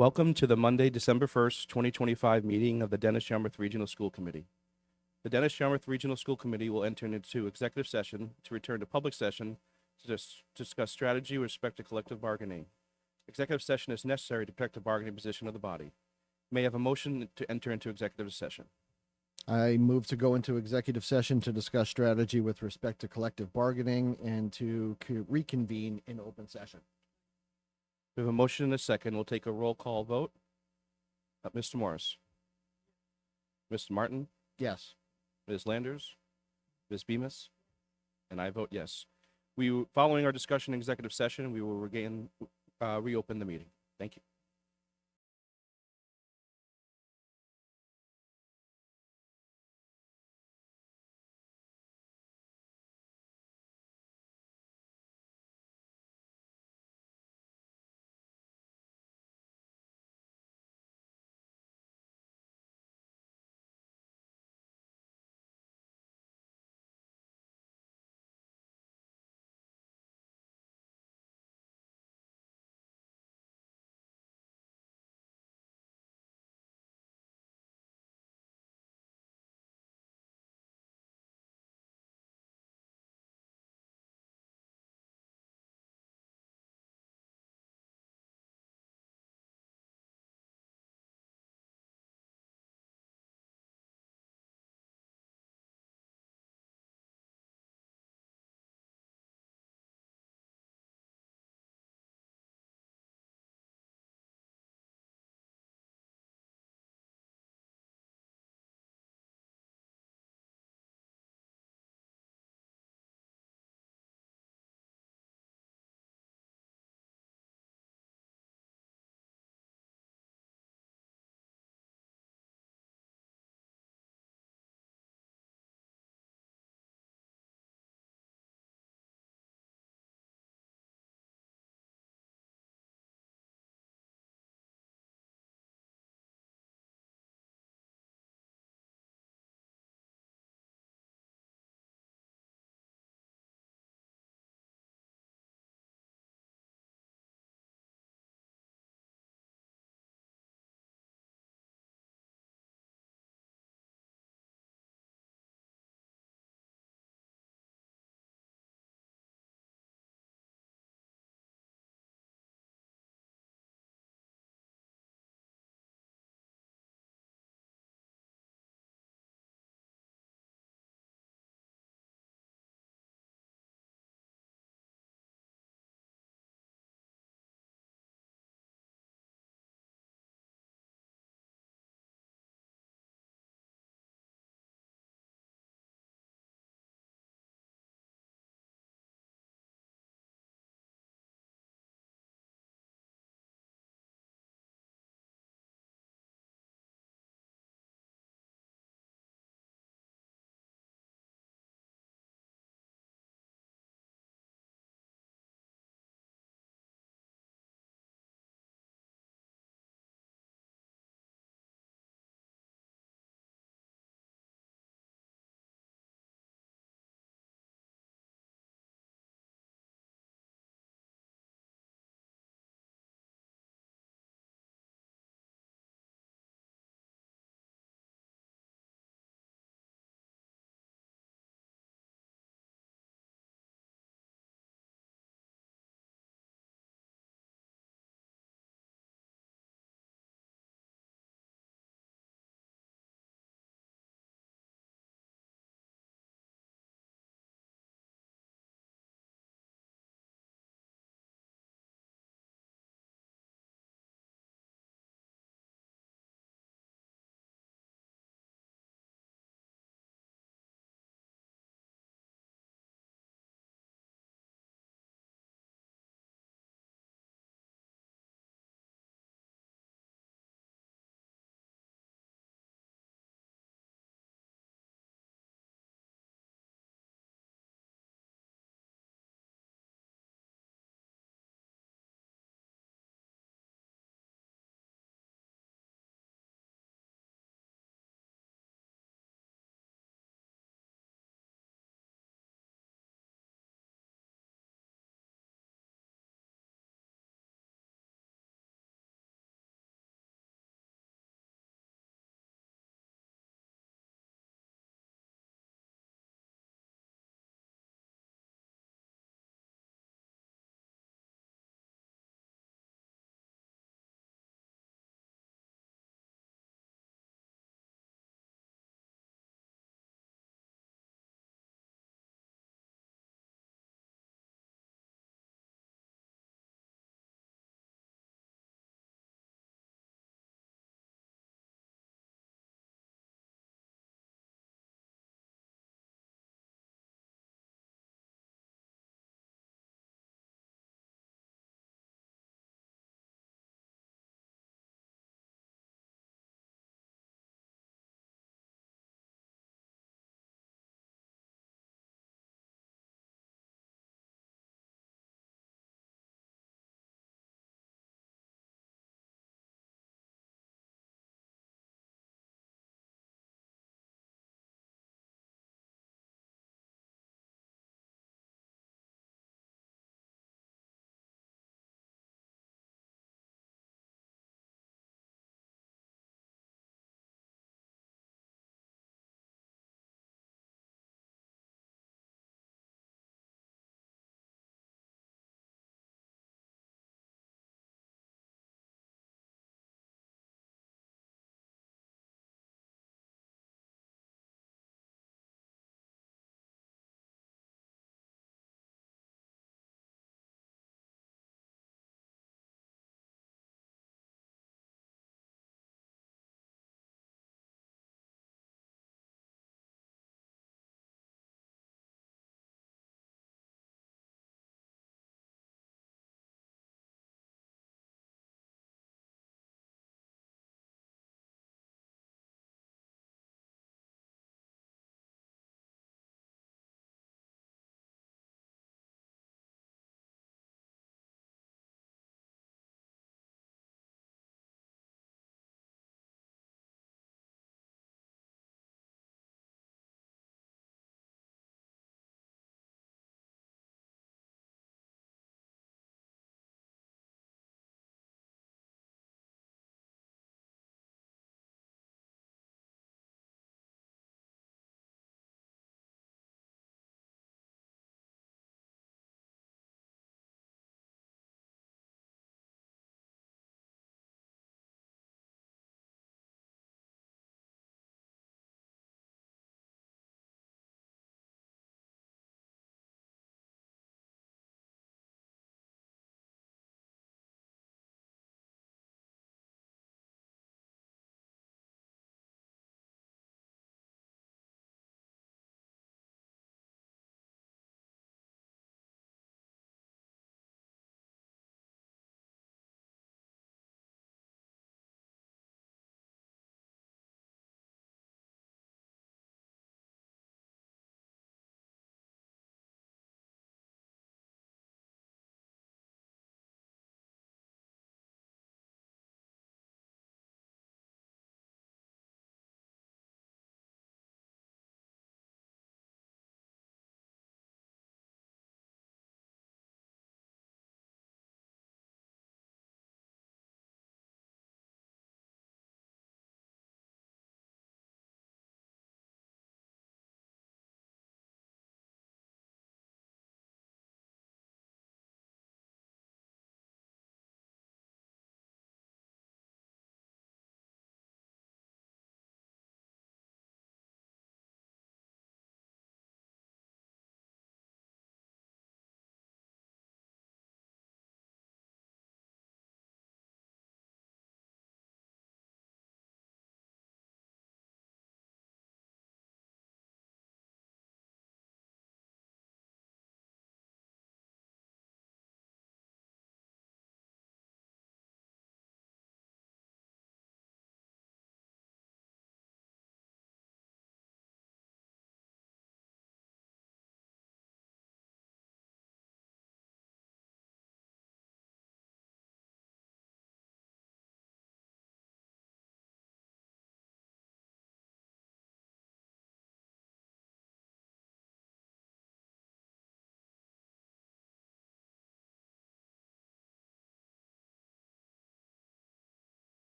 Welcome to the Monday, December 1st, 2025 meeting of the Dennis-Yarmouth Regional School Committee. The Dennis-Yarmouth Regional School Committee will enter into executive session to return to public session to discuss strategy with respect to collective bargaining. Executive session is necessary to protect the bargaining position of the body. May I have a motion to enter into executive session? I move to go into executive session to discuss strategy with respect to collective bargaining and to reconvene in open session. We have a motion and a second. We'll take a roll call vote. Mr. Morris. Mr. Martin. Yes. Ms. Landers. Ms. Bemis. And I vote yes. Following our discussion in executive session, we will reopen the meeting. Thank you.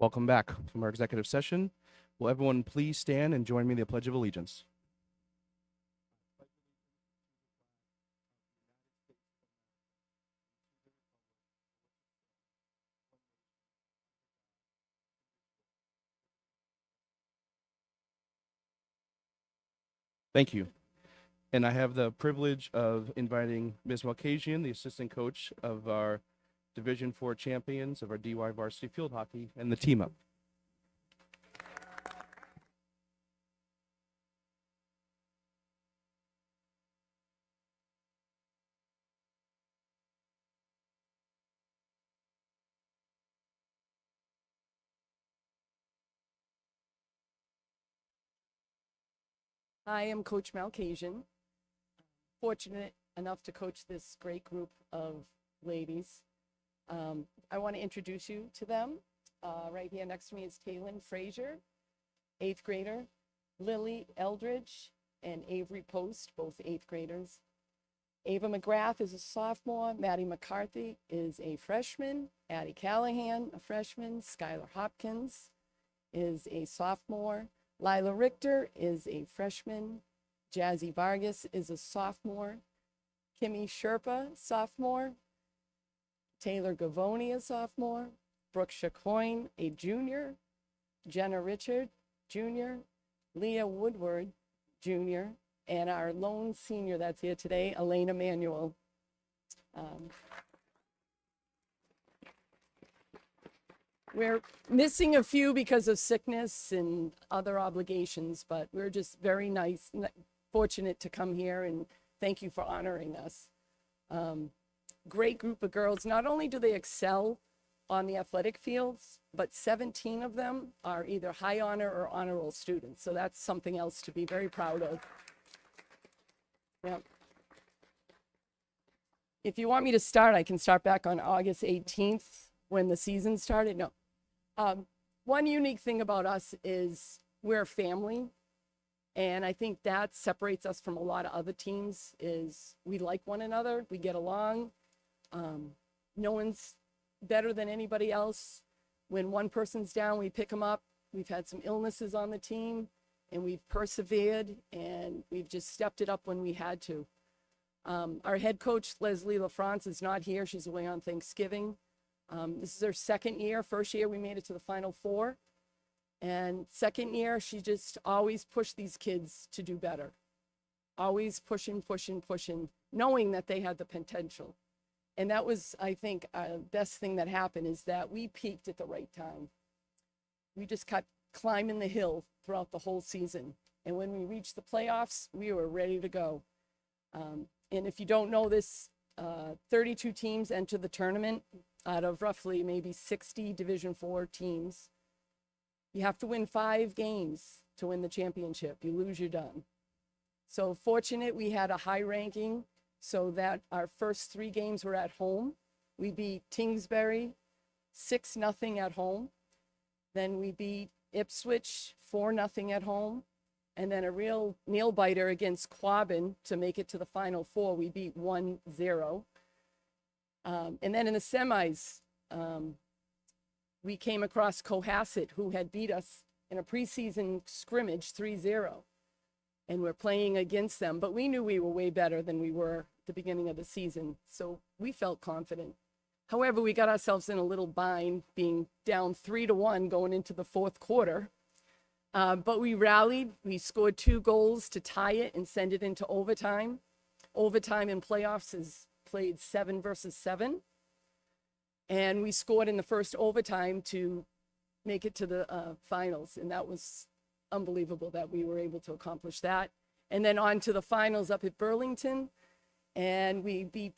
Welcome back from our executive session. Will everyone please stand and join me in the Pledge of Allegiance? Thank you. And I have the privilege of inviting Ms. Malkasian, the assistant coach of our Division IV champions of our DYRSD field hockey, and the team up. I am Coach Malkasian, fortunate enough to coach this great group of ladies. I want to introduce you to them. Right here next to me is Taylin Frazier, 8th grader, Lily Eldridge, and Avery Post, both 8th graders. Ava McGrath is a sophomore, Maddie McCarthy is a freshman, Addie Callahan, a freshman, Skylar Hopkins is a sophomore, Lila Richter is a freshman, Jazzy Vargas is a sophomore, Kimmy Sherpa, sophomore, Taylor Gavoni, a sophomore, Brooke Chacoin, a junior, Jenna Richard, junior, Leah Woodward, junior, and our lone senior that's here today, Elena Manuel. We're missing a few because of sickness and other obligations, but we're just very fortunate to come here, and thank you for honoring us. Great group of girls. Not only do they excel on the athletic fields, but 17 of them are either high honor or honor roll students. So that's something else to be very proud of. Yep. If you want me to start, I can start back on August 18th when the season started. No. One unique thing about us is we're a family. And I think that separates us from a lot of other teams is we like one another, we get along. No one's better than anybody else. When one person's down, we pick them up. We've had some illnesses on the team and we've persevered and we've just stepped it up when we had to. Our head coach, Leslie LaFrance, is not here. She's away on Thanksgiving. This is her second year. First year, we made it to the Final Four. And second year, she just always pushed these kids to do better. Always pushing, knowing that they had the potential. And that was, I think, the best thing that happened is that we peaked at the right time. We just kept climbing the hill throughout the whole season. And when we reached the playoffs, we were ready to go. And if you don't know this, 32 teams enter the tournament out of roughly maybe 60 Division IV teams. You have to win 5 games to win the championship. You lose, you're done. So fortunate we had a high ranking so that our first 3 games were at home. We beat Kingsbury 6-0 at home. Then we beat Ipswich 4-0 at home. And then a real nail biter against Quabbin to make it to the Final Four. We beat 1-0. And then in the semis, we came across Cohasset, who had beat us in a preseason scrimmage 3-0. And we're playing against them. But we knew we were way better than we were at the beginning of the season. So we felt confident. However, we got ourselves in a little bind, being down 3-1 going into the fourth quarter. But we rallied. We scored 2 goals to tie it and send it into overtime. Overtime in playoffs is played 7 versus 7. And we scored in the first overtime to make it to the finals. And that was unbelievable that we were able to accomplish that. And then on to the finals up at Burlington. And we beat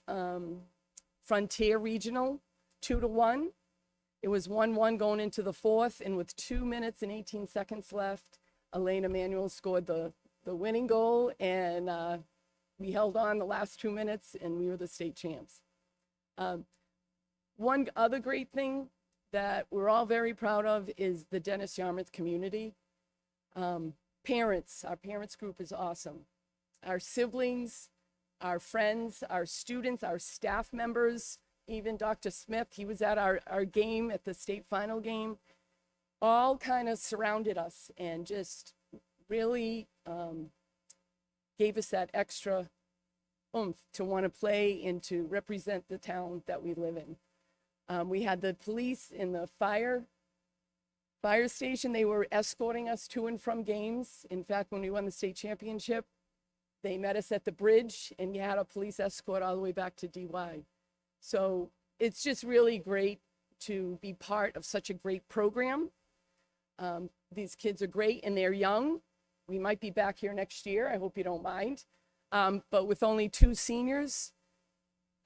Frontier Regional 2-1. It was 1-1 going into the fourth, and with 2 minutes and 18 seconds left, Elena Manuel scored the winning goal, and we held on the last 2 minutes, and we were the state champs. One other great thing that we're all very proud of is the Dennis-Yarmouth community. Parents, our parents group is awesome. Our siblings, our friends, our students, our staff members, even Dr. Smith, he was at our game at the state final game. all kind of surrounded us and just really gave us that extra oomph to want to play and to represent the town that we live in. We had the police and the fire station. They were escorting us to and from games. In fact, when we won the state championship, they met us at the bridge and you had a police escort all the way back to DY. So it's just really great to be part of such a great program. These kids are great and they're young. We might be back here next year. I hope you don't mind. But with only 2 seniors,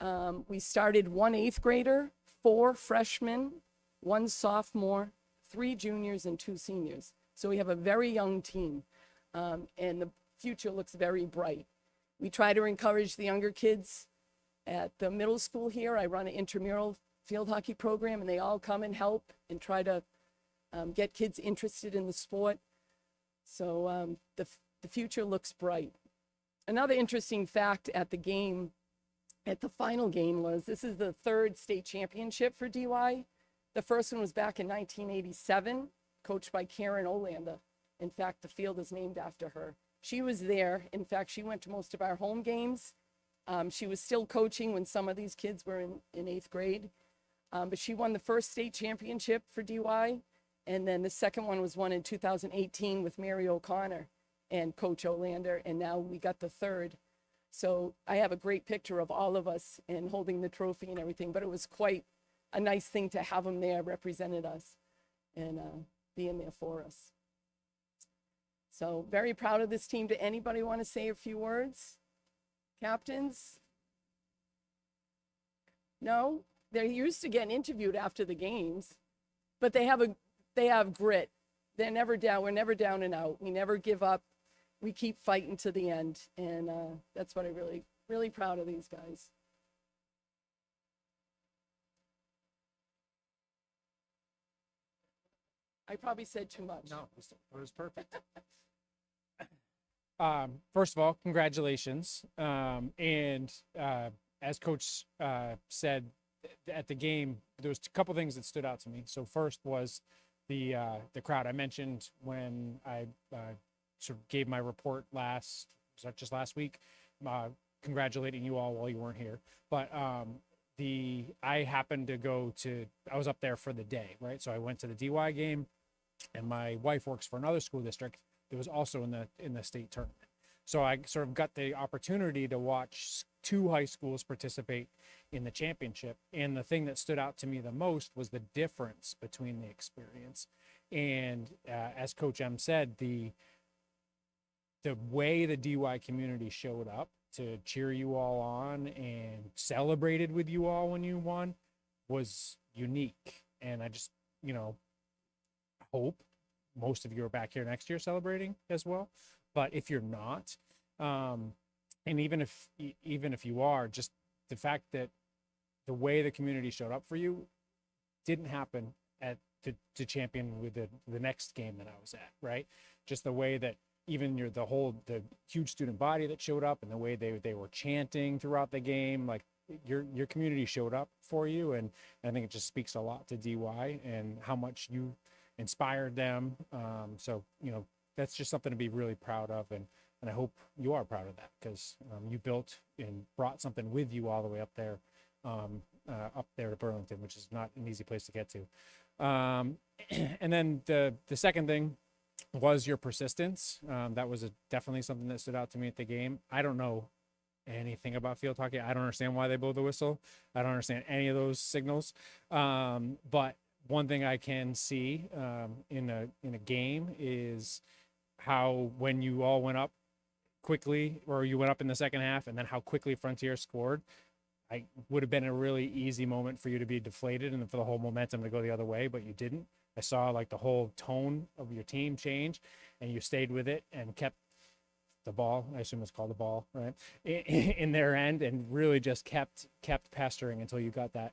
we started 1 8th grader, 4 freshmen, 1 sophomore, 3 juniors, and 2 seniors. So we have a very young team, and the future looks very bright. We try to encourage the younger kids at the middle school here. I run an intramural field hockey program, and they all come and help and try to get kids interested in the sport. So the future looks bright. Another interesting fact at the game, at the final game, was this is the 3rd state championship for DY. The first one was back in 1987, coached by Karen Olander. In fact, the field is named after her. She was there. In fact, she went to most of our home games. She was still coaching when some of these kids were in 8th grade. But she won the first state championship for DY. And then the second one was won in 2018 with Mary O'Connor and Coach Olander. And now we got the 3rd. So I have a great picture of all of us and holding the trophy and everything. But it was quite a nice thing to have them there, represented us and being there for us. So very proud of this team. Do anybody want to say a few words? Captains? No? They're used to getting interviewed after the games, but they have grit. They're never down. We're never down and out. We never give up. We keep fighting to the end. And that's what I really proud of these guys. I probably said too much. No, it was perfect. First of all, congratulations. As Coach said at the game, there was a couple things that stood out to me. So first was the crowd. I mentioned when I sort of gave my report last week, congratulating you all while you weren't here. But I happened to I was up there for the day, right? So I went to the DY game, and my wife works for another school district that was also in the state tournament. So I sort of got the opportunity to watch 2 high schools participate in the championship. And the thing that stood out to me the most was the difference between the experience. And as Coach M said, the way the DY community showed up to cheer you all on and celebrated with you all when you won was unique. And I just, hope most of you are back here next year celebrating as well. But if you're not, and even if you are, just the fact that the way the community showed up for you didn't happen at the champion with the next game that I was at, right? Just the way that even the huge student body that showed up and the way they were chanting throughout the game, like your community showed up for you. And I think it just speaks a lot to DY and how much you inspired them. So, that's just something to be really proud of. And I hope you are proud of that, because you built and brought something with you all the way up there to Burlington, which is not an easy place to get to. And then the second thing was your persistence. That was definitely something that stood out to me at the game. I don't know anything about field hockey. I don't understand why they blow the whistle. I don't understand any of those signals. But one thing I can see in a game is how when you all went up quickly, or you went up in the second half, and then how quickly Frontier scored, I would have been a really easy moment for you to be deflated and for the whole momentum to go the other way, but you didn't. I saw like the whole tone of your team change, and you stayed with it and kept the ball, I assume it's called the ball, right, in their end, and really just kept pestering until you got that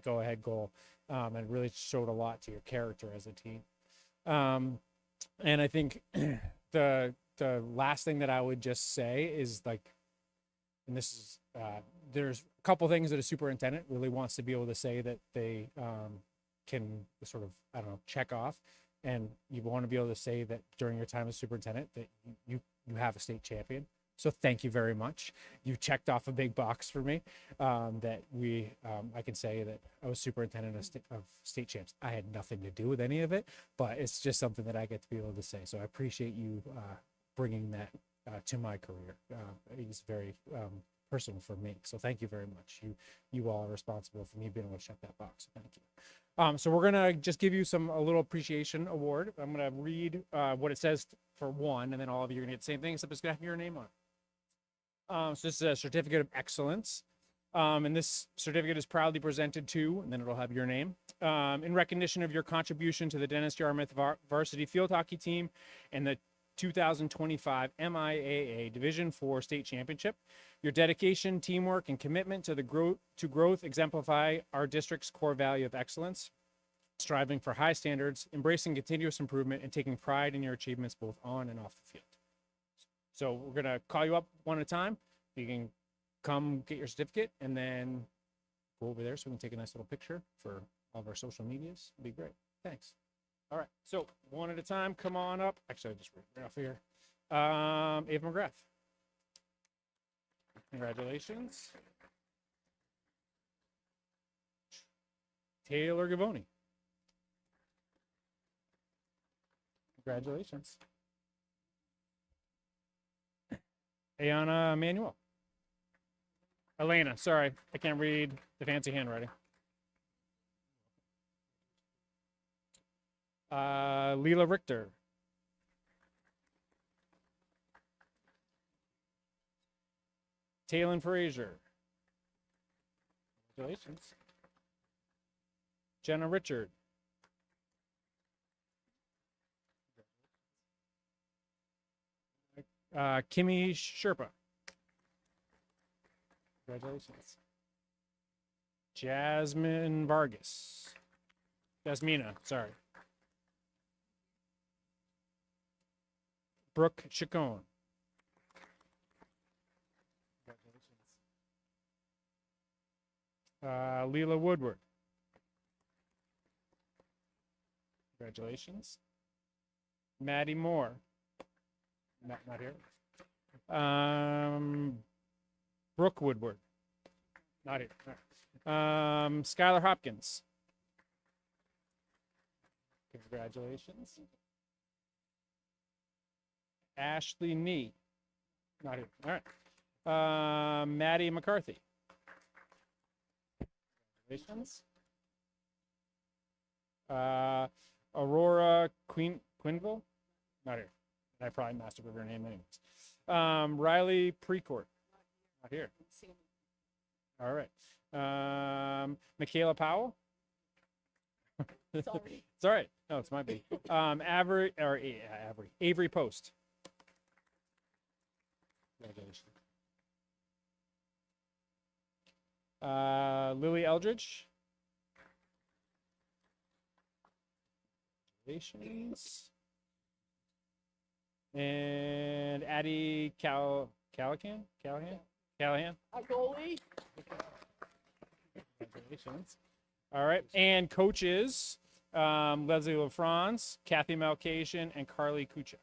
go-ahead goal, and really showed a lot to your character as a team. And I think the last thing that I would just say is, like, and this is there's a couple things that a superintendent really wants to be able to say that they can sort of, I don't know, check off. and you want to be able to say that during your time as superintendent that you have a state champion. So thank you very much. You checked off a big box for me, that I can say that I was superintendent of state champs. I had nothing to do with any of it, but it's just something that I get to be able to say. So I appreciate you bringing that to my career. It's very personal for me. So thank you very much. You all are responsible for me being able to check that box. So thank you. So we're gonna just give you a little appreciation award. I'm gonna read what it says for one, and then all of you are gonna get the same thing, except it's gonna have your name on it. So this is a certificate of excellence. And this certificate is proudly presented to, and then it'll have your name, in recognition of your contribution to the Dennis-Yarmouth varsity field hockey team and the 2025 MIAA Division IV State Championship. Your dedication, teamwork, and commitment to growth exemplify our district's core value of excellence, striving for high standards, embracing continuous improvement, and taking pride in your achievements both on and off the field. So we're gonna call you up one at a time. You can come get your certificate and then go over there so we can take a nice little picture for all of our social medias. It'd be great. Thanks. All right. So one at a time, come on up. Actually, I just read right off here. Ava McGrath. Congratulations. Taylor Gavoni. Congratulations. Ayana Manuel. Elena, sorry, I can't read the fancy handwriting. Leela Richter. Taylon Frazier. Congratulations. Jenna Richard. Kimmy Sherpa. Congratulations. Jasmine Vargas. Jasmina, sorry. Brooke Chacon. Congratulations. Leela Woodward. Congratulations. Maddie Moore. Not here. Brooke Woodward. Not here. Skylar Hopkins. Congratulations. Ashley Nee. Not here. All right. Maddie McCarthy. Congratulations. Aurora Quinville. Not here. I probably massacred her name anyways. Riley Precourt. Not here. All right. Michaela Powell. Sorry. It's all right. No, it's my B. Avery Post. Congratulations. Lily Eldridge. Congratulations. And Addie Callahan. Our goalie. Congratulations. All right. And coaches, Leslie LaFrance, Kathy Malcation, and Carly Kucha.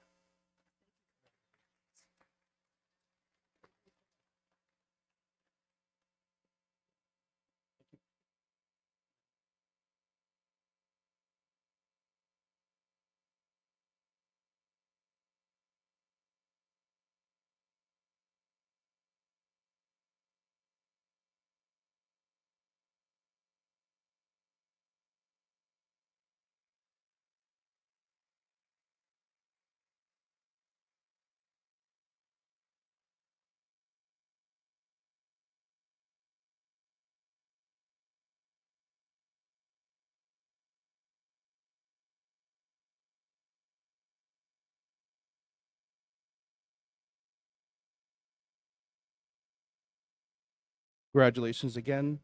Congratulations again.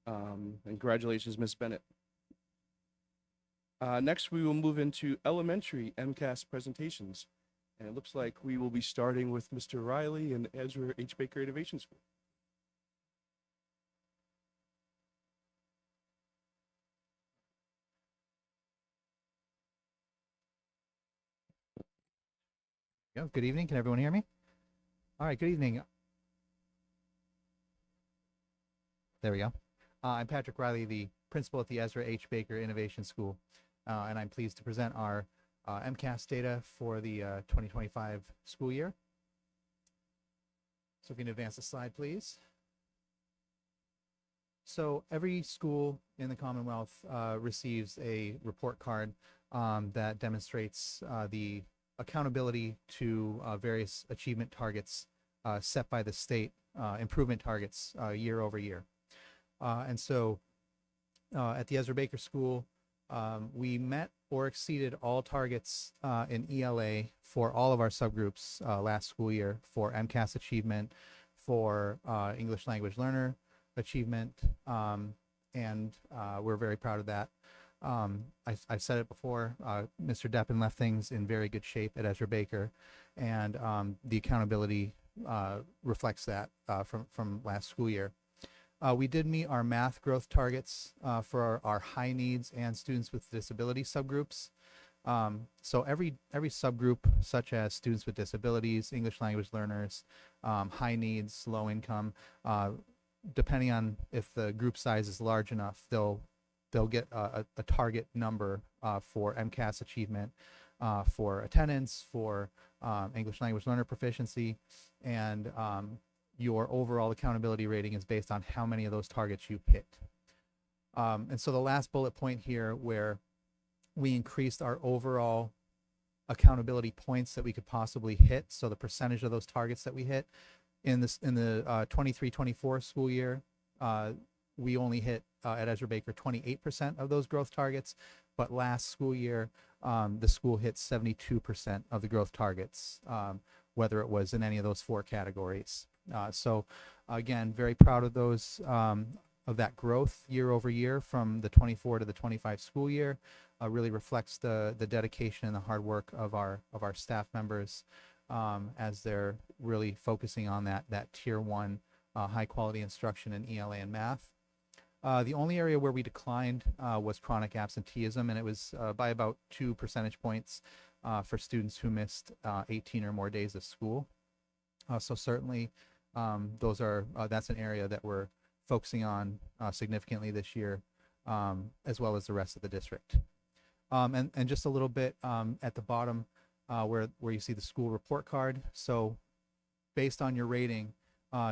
And congratulations, Ms. Bennett. Next, we will move into elementary MCAS presentations. And it looks like we will be starting with Mr. Riley and Ezra H. Baker Innovation School. Good evening. Can everyone hear me? All right. Good evening. There we go. I'm Patrick Riley, the principal at the Ezra H. Baker Innovation School, and I'm pleased to present our MCAS data for the 2025 school year. So if you can advance the slide, please. So every school in the Commonwealth receives a report card that demonstrates the accountability to various achievement targets set by the state, improvement targets year over year. And so at the Ezra Baker School, we met or exceeded all targets in ELA for all of our subgroups last school year for MCAS achievement, for English language learner achievement, and we're very proud of that. I've said it before, Mr. Deppen left things in very good shape at Ezra Baker, and the accountability reflects that from last school year. We did meet our math growth targets for our high needs and students with disability subgroups. So every subgroup, such as students with disabilities, English language learners, high needs, low income, depending on if the group size is large enough, they'll get a target number for MCAS achievement, for attendance, for English language learner proficiency, and your overall accountability rating is based on how many of those targets you hit. And so the last bullet point here, where we increased our overall accountability points that we could possibly hit, so the percentage of those targets that we hit in the 23-24 school year, we only hit at Ezra Baker 28% of those growth targets, but last school year the school hit 72% of the growth targets, whether it was in any of those 4 categories. So again, very proud of those of that growth year over year from the 24 to the 25 school year. Really reflects the dedication and the hard work of our staff members as they're really focusing on that tier 1 high quality instruction in ELA and math. The only area where we declined was chronic absenteeism, and it was by about 2 percentage points for students who missed 18 or more days of school. So certainly that's an area that we're focusing on significantly this year, as well as the rest of the district. And just a little bit at the bottom where you see the school report card. So based on your rating,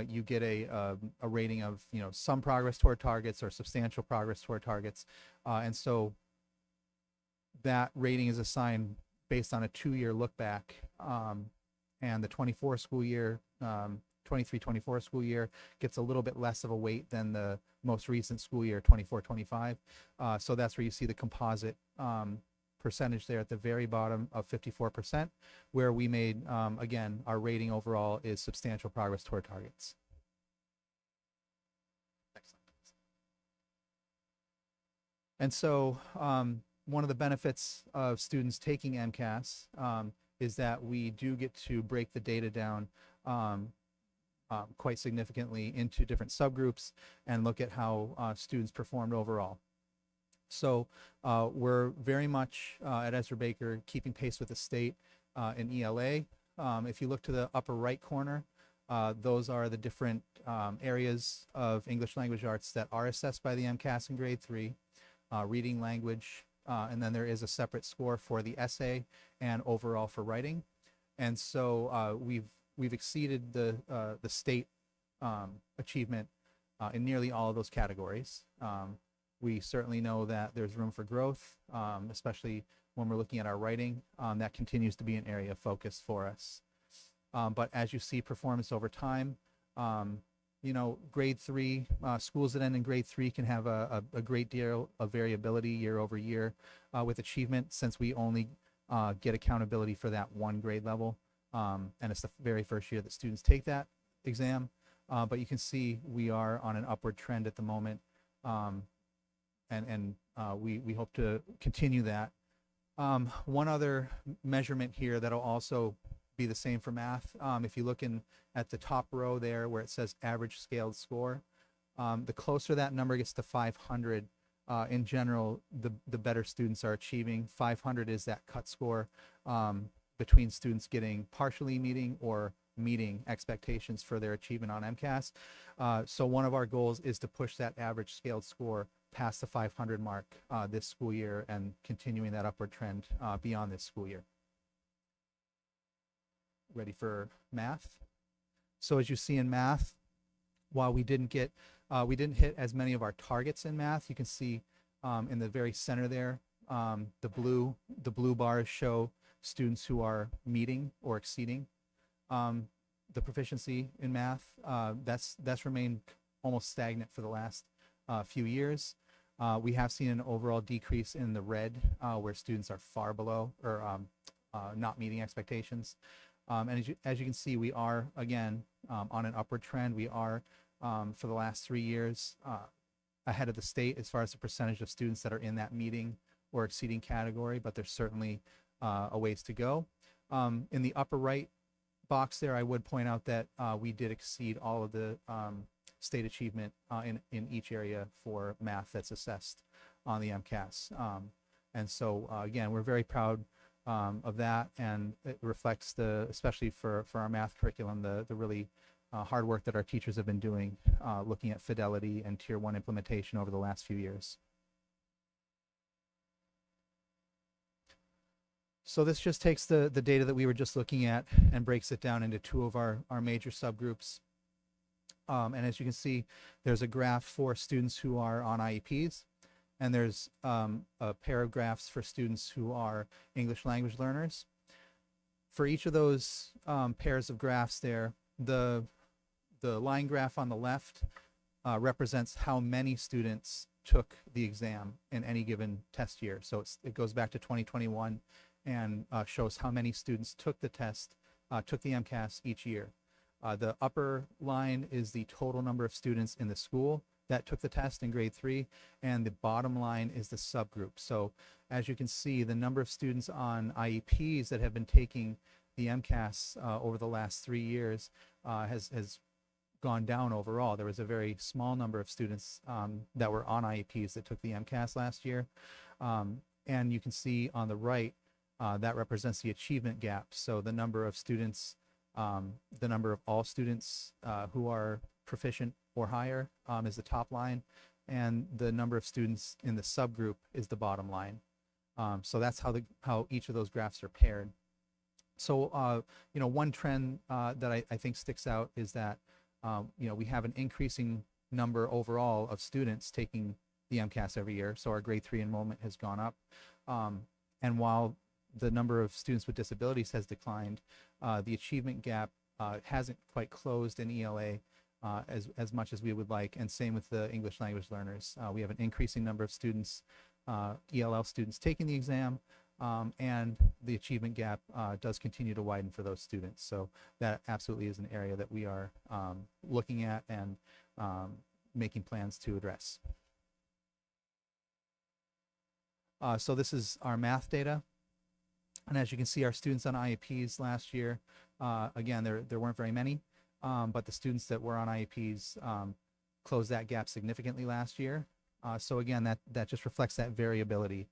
you get a rating of some progress toward targets or substantial progress toward targets, and so that rating is assigned based on a 2-year look back, and the 24 school year, 23-24 school year gets a little bit less of a weight than the most recent school year, 24-25. So that's where you see the composite percentage there at the very bottom of 54%, where we made, again, our rating overall is substantial progress toward targets. Next slide, please. And so one of the benefits of students taking MCAS is that we do get to break the data down quite significantly into different subgroups and look at how students performed overall. So we're very much at Ezra Baker keeping pace with the state in ELA. If you look to the upper right corner, those are the different areas of English language arts that are assessed by the MCAS in grade 3, reading, language, and then there is a separate score for the essay and overall for writing. And so we've exceeded the state achievement in nearly all of those categories. We certainly know that there's room for growth, especially when we're looking at our writing. That continues to be an area of focus for us. But as you see performance over time, grade 3, schools that end in grade 3 can have a great deal of variability year over year with achievement, since we only get accountability for that 1 grade level. And it's the very first year that students take that exam. But you can see we are on an upward trend at the moment. And we hope to continue that. One other measurement here that'll also be the same for math. If you look at the top row there where it says average scaled score, the closer that number gets to 500, in general, the better students are achieving. 500 is that cut score between students getting partially meeting or meeting expectations for their achievement on MCAS. So one of our goals is to push that average scaled score past the 500 mark this school year and continuing that upward trend beyond this school year. Ready for math? So as you see in math, while we didn't hit as many of our targets in math, you can see in the very center there, the blue bars show students who are meeting or exceeding the proficiency in math. That's remained almost stagnant for the last few years. We have seen an overall decrease in the red, where students are far below or not meeting expectations. And as you can see, we are again on an upward trend. We are for the last 3 years ahead of the state as far as the percentage of students that are in that meeting or exceeding category, but there's certainly a ways to go. In the upper right box there, I would point out that we did exceed all of the state achievement in each area for math that's assessed on the MCAS. And so again, we're very proud of that, and it reflects especially for our math curriculum, the really hard work that our teachers have been doing looking at fidelity and tier 1 implementation over the last few years. So this just takes the data that we were just looking at and breaks it down into 2 of our major subgroups. And as you can see, there's a graph for students who are on IEPs, and there's a pair of graphs for students who are English language learners. For each of those pairs of graphs there, the line graph on the left represents how many students took the exam in any given test year. So it goes back to 2021 and shows how many students took the test, took the MCAS each year. The upper line is the total number of students in the school that took the test in grade 3, and the bottom line is the subgroup. So as you can see, the number of students on IEPs that have been taking the MCAS over the last 3 years has gone down overall. There was a very small number of students that were on IEPs that took the MCAS last year. And you can see on the right, that represents the achievement gap. So the number of students, the number of all students who are proficient or higher is the top line, and the number of students in the subgroup is the bottom line. So that's how each of those graphs are paired. So one trend that I think sticks out is that we have an increasing number overall of students taking the MCAS every year. So our grade 3 enrollment has gone up, and while the number of students with disabilities has declined, the achievement gap hasn't quite closed in ELA as much as we would like, and same with the English language learners. We have an increasing number of students, ELL students, taking the exam, and the achievement gap does continue to widen for those students. So that absolutely is an area that we are looking at and making plans to address. So this is our math data. And as you can see, our students on IEPs last year, again, there weren't very many, but the students that were on IEPs closed that gap significantly last year. So again, that just reflects that variability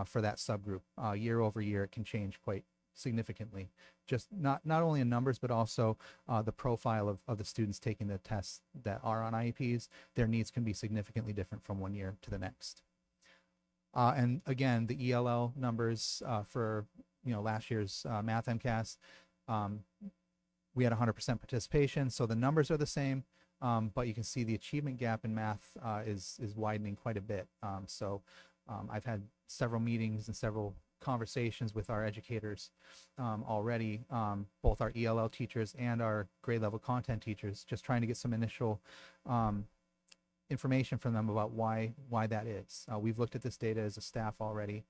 for that subgroup. Year over year, it can change quite significantly. Just not only in numbers, but also the profile of the students taking the tests that are on IEPs. Their needs can be significantly different from one year to the next. And again, the ELL numbers for last year's math MCAS, we had 100% participation, so the numbers are the same, but you can see the achievement gap in math is widening quite a bit. So I've had several meetings and several conversations with our educators already, both our ELL teachers and our grade level content teachers, just trying to get some initial information from them about why that is. We've looked at this data as a staff already,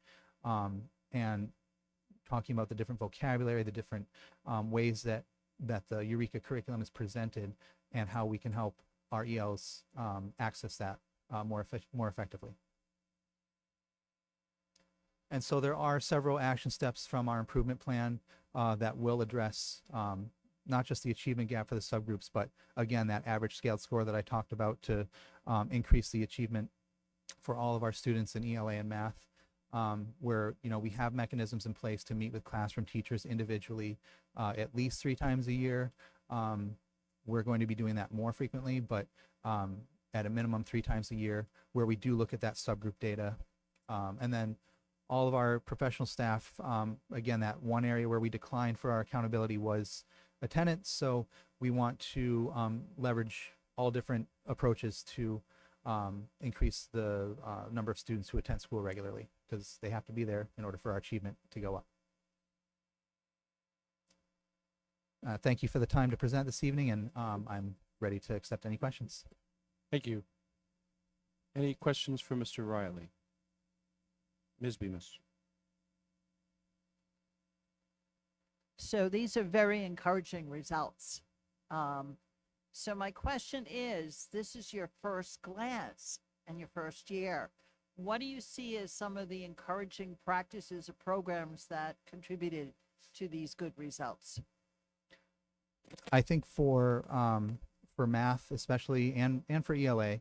and talking about the different vocabulary, the different ways that the Eureka curriculum is presented, and how we can help our ELs access that more effectively. And so there are several action steps from our improvement plan that will address not just the achievement gap for the subgroups, but again, that average scaled score that I talked about to increase the achievement for all of our students in ELA and math. where, you know, we have mechanisms in place to meet with classroom teachers individually at least 3 times a year. We're going to be doing that more frequently, but at a minimum 3 times a year, where we do look at that subgroup data. And then all of our professional staff, again, that one area where we declined for our accountability was attendance. So we want to leverage all different approaches to increase the number of students who attend school regularly, because they have to be there in order for our achievement to go up. Thank you for the time to present this evening, and I'm ready to accept any questions. Thank you. Any questions for Mr. Riley? Ms. Bemis? So these are very encouraging results. So my question is, this is your first glance and your first year. What do you see as some of the encouraging practices or programs that contributed to these good results? I think for math especially, and for ELA,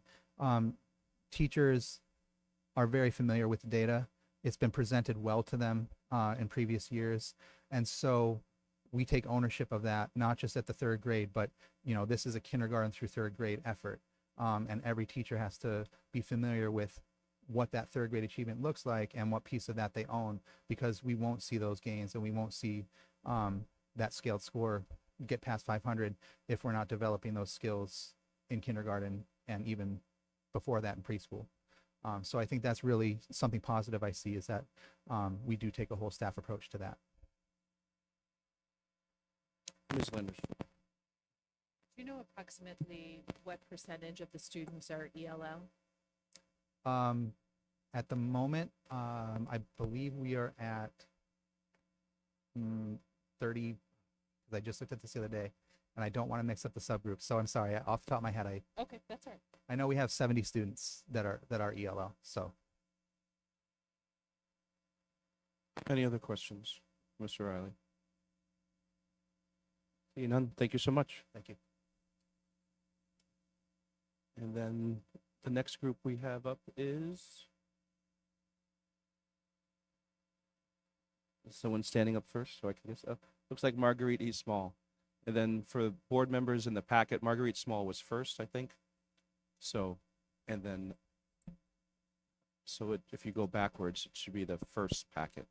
teachers are very familiar with the data. It's been presented well to them in previous years, and so we take ownership of that, not just at the 3rd grade, but, you know, this is a kindergarten through 3rd grade effort, and every teacher has to be familiar with what that 3rd grade achievement looks like and what piece of that they own, because we won't see those gains and we won't see that scaled score get past 500 if we're not developing those skills in kindergarten and even before that in preschool. So I think that's really something positive I see, is that we do take a whole staff approach to that. Ms. Linders? Do you know approximately what percentage of the students are ELL? At the moment, I believe we are at 30, because I just looked at this the other day, and I don't want to mix up the subgroups. So I'm sorry, off the top of my head, Okay, that's all right. I know we have 70 students that are ELL. So Any other questions, Mr. Riley? Seeing none, thank you so much. thank you. And then the next group we have up is someone standing up first, so I can guess. Looks like Marguerite E. Small. And then for board members in the packet, Marguerite Small was first, I think. So, and then, if you go backwards, it should be the first packet.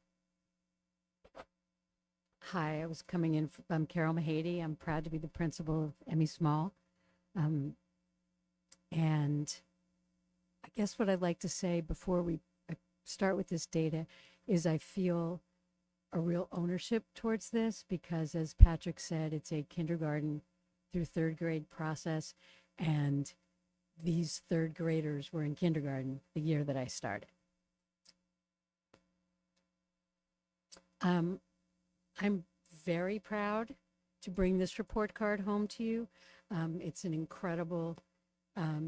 Hi, I was coming in. I'm Carol Mahady. I'm proud to be the principal of Emmy Small. And I guess what I'd like to say before we start with this data is I feel a real ownership towards this, because as Patrick said, it's a kindergarten through 3rd grade process. And these 3rd graders were in kindergarten the year that I started. I'm very proud to bring this report card home to you. It's an incredible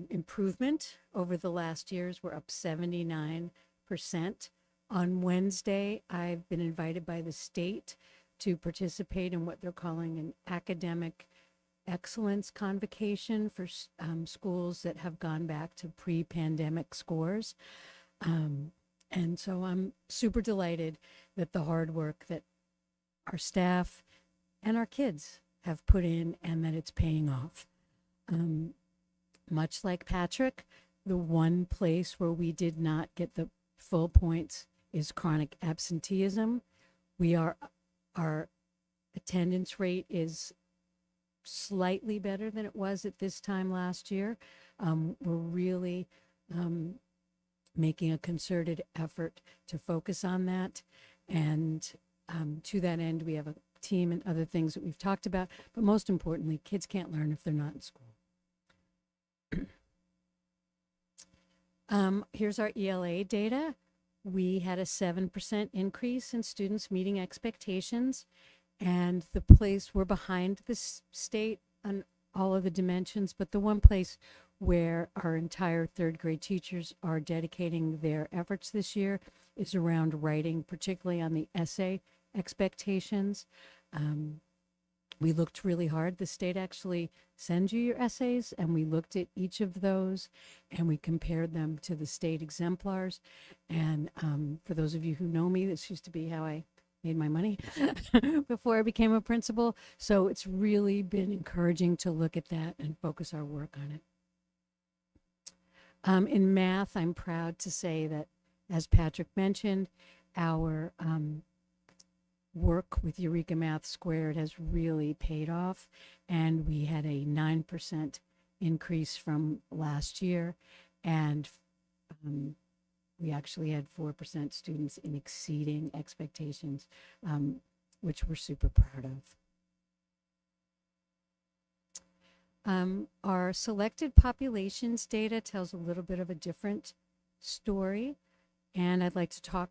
improvement over the last years. We're up 79%. On Wednesday, I've been invited by the state to participate in what they're calling an academic excellence convocation for schools that have gone back to pre-pandemic scores. And so I'm super delighted that the hard work that our staff and our kids have put in, and that it's paying off. Much like Patrick, the one place where we did not get the full points is chronic absenteeism. Our attendance rate is slightly better than it was at this time last year. We're really making a concerted effort to focus on that. And to that end, we have a team and other things that we've talked about. But most importantly, kids can't learn if they're not in school. Here's our ELA data. We had a 7% increase in students meeting expectations, and the place we're behind the state on all of the dimensions, but the one place where our entire 3rd grade teachers are dedicating their efforts this year is around writing, particularly on the essay expectations. We looked really hard. The state actually sends you your essays, and we looked at each of those and we compared them to the state exemplars. And for those of you who know me, this used to be how I made my money before I became a principal. So it's really been encouraging to look at that and focus our work on it. In math, I'm proud to say that, as Patrick mentioned, our work with Eureka Math Squared has really paid off, and we had a 9% increase from last year, and we actually had 4% students in exceeding expectations, which we're super proud of. Our selected populations data tells a little bit of a different story, and I'd like to talk